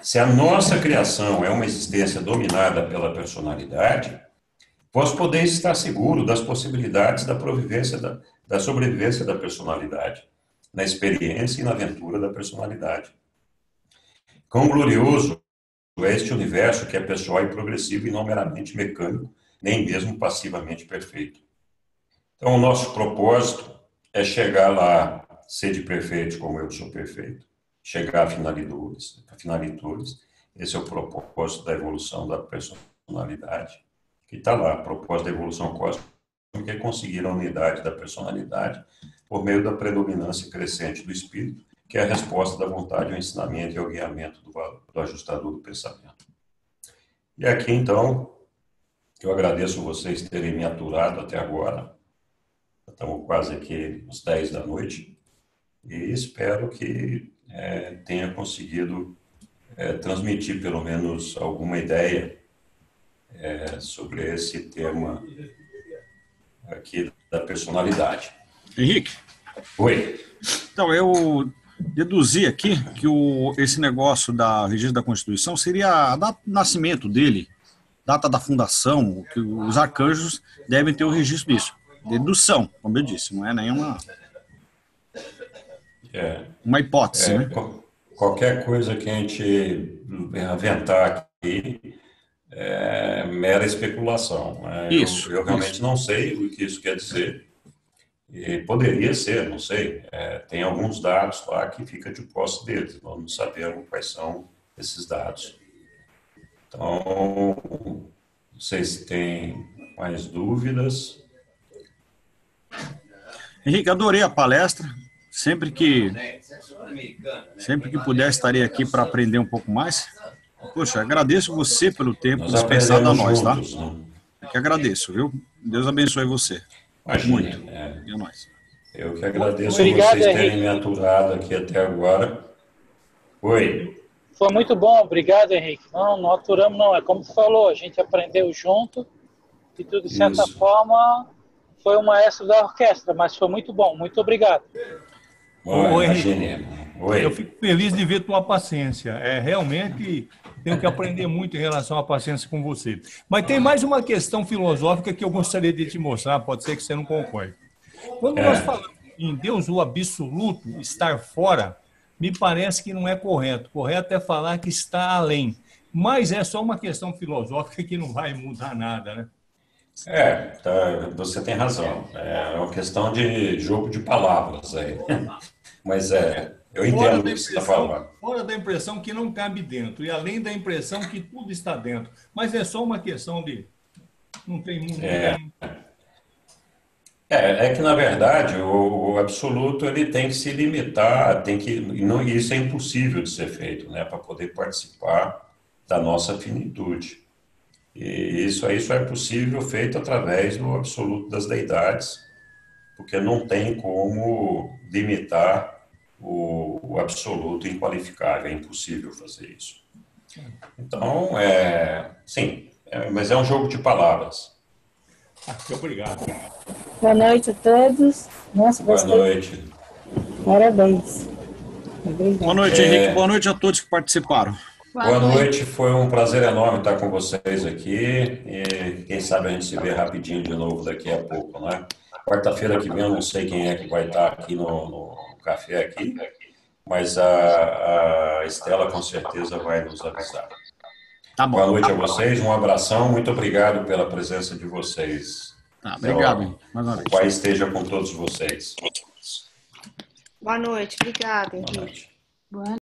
Se a nossa criação é uma existência dominada pela personalidade, vós podeis estar seguro das possibilidades da sobrevivência da personalidade, na experiência e na aventura da personalidade. Quão glorioso é este universo que é pessoal e progressivo e não meramente mecânico, nem mesmo passivamente perfeito. Então, o nosso propósito é chegar lá, sede perfeito como eu sou perfeito, chegar a finalitudes. Esse é o propósito da evolução da personalidade, que está lá, o propósito da evolução cósmica é conseguir a unidade da personalidade por meio da predominância crescente do espírito, que é a resposta da vontade ao ensinamento e ao guiamento do ajustador do pensamento. E aqui, então, eu agradeço vocês terem me aturado até agora. Estamos quase aqui às 10 da noite e espero que tenha conseguido transmitir pelo menos alguma ideia sobre esse tema aqui da personalidade. Henrique? Oi. Então, eu deduzi aqui que esse negócio da registro da Constituição seria a data do nascimento dele, data da fundação, que os arcanjos devem ter o registro disso. Dedução, como eu disse, não é nenhuma uma hipótese, né? Qualquer coisa que a gente aventar aqui é mera especulação. Isso. Eu realmente não sei o que isso quer dizer. E poderia ser, não sei. Tem alguns dados lá que fica de posse deles. Nós não sabemos quais são esses dados. Então, não sei se tem mais dúvidas. Henrique, adorei a palestra. Sempre que puder, estarei aqui para aprender um pouco mais. Poxa, agradeço você pelo tempo dispensado a nós, tá? Juntos, né? Eu que agradeço, viu? Deus abençoe você. Imagina, muito. E a nós. Eu que agradeço Obrigado, vocês terem Henrique. me aturado aqui até agora. Oi. Foi muito bom, obrigado, Henrique. Não aturamos, não. É como tu falou, a gente aprendeu junto e tudo, de certa Isso. forma, foi o maestro da orquestra, mas foi muito bom. Muito obrigado. Oi, Imagine. Oi. Eu fico feliz de ver tua paciência. Realmente tenho que aprender muito em relação à paciência com você. Mas tem mais uma questão filosófica que eu gostaria de te mostrar, pode ser que você não concorde. Quando nós falamos em Deus, o absoluto, estar fora, me parece que não é correto. Correto é falar que está além. Mas é só uma questão filosófica que não vai mudar nada, né? Você tem razão. É uma questão de jogo de palavras aí. Mas eu entendo o que você está falando. Fora da impressão que não cabe dentro, e além da impressão que tudo está dentro. Mas é só uma questão de... Não tem muito... É que, na verdade, o absoluto ele tem que se limitar, isso é impossível de ser feito, né, para poder participar da nossa finitude. E isso aí só é possível feito através do absoluto das deidades, porque não tem como limitar o absoluto inqualificável, é impossível fazer isso. Então, sim, mas é um jogo de palavras. Obrigado. Boa noite a todos. Nossa, Boa noite. Parabéns. Obrigado. Boa noite, Henrique. Boa noite a todos que participaram. Boa noite, foi um prazer enorme estar com vocês aqui e quem sabe a gente se vê rapidinho de novo daqui a pouco, né? Quarta-feira que vem eu não sei quem é que vai estar aqui no café aqui, mas a Estela com certeza vai nos avisar. Tá bom. Boa noite a vocês, um abração, muito obrigado pela presença de vocês. Obrigado, Henrique. Mais uma vez. O Pai esteja com todos vocês. Boa noite, obrigada, Boa Henrique. noite. Boa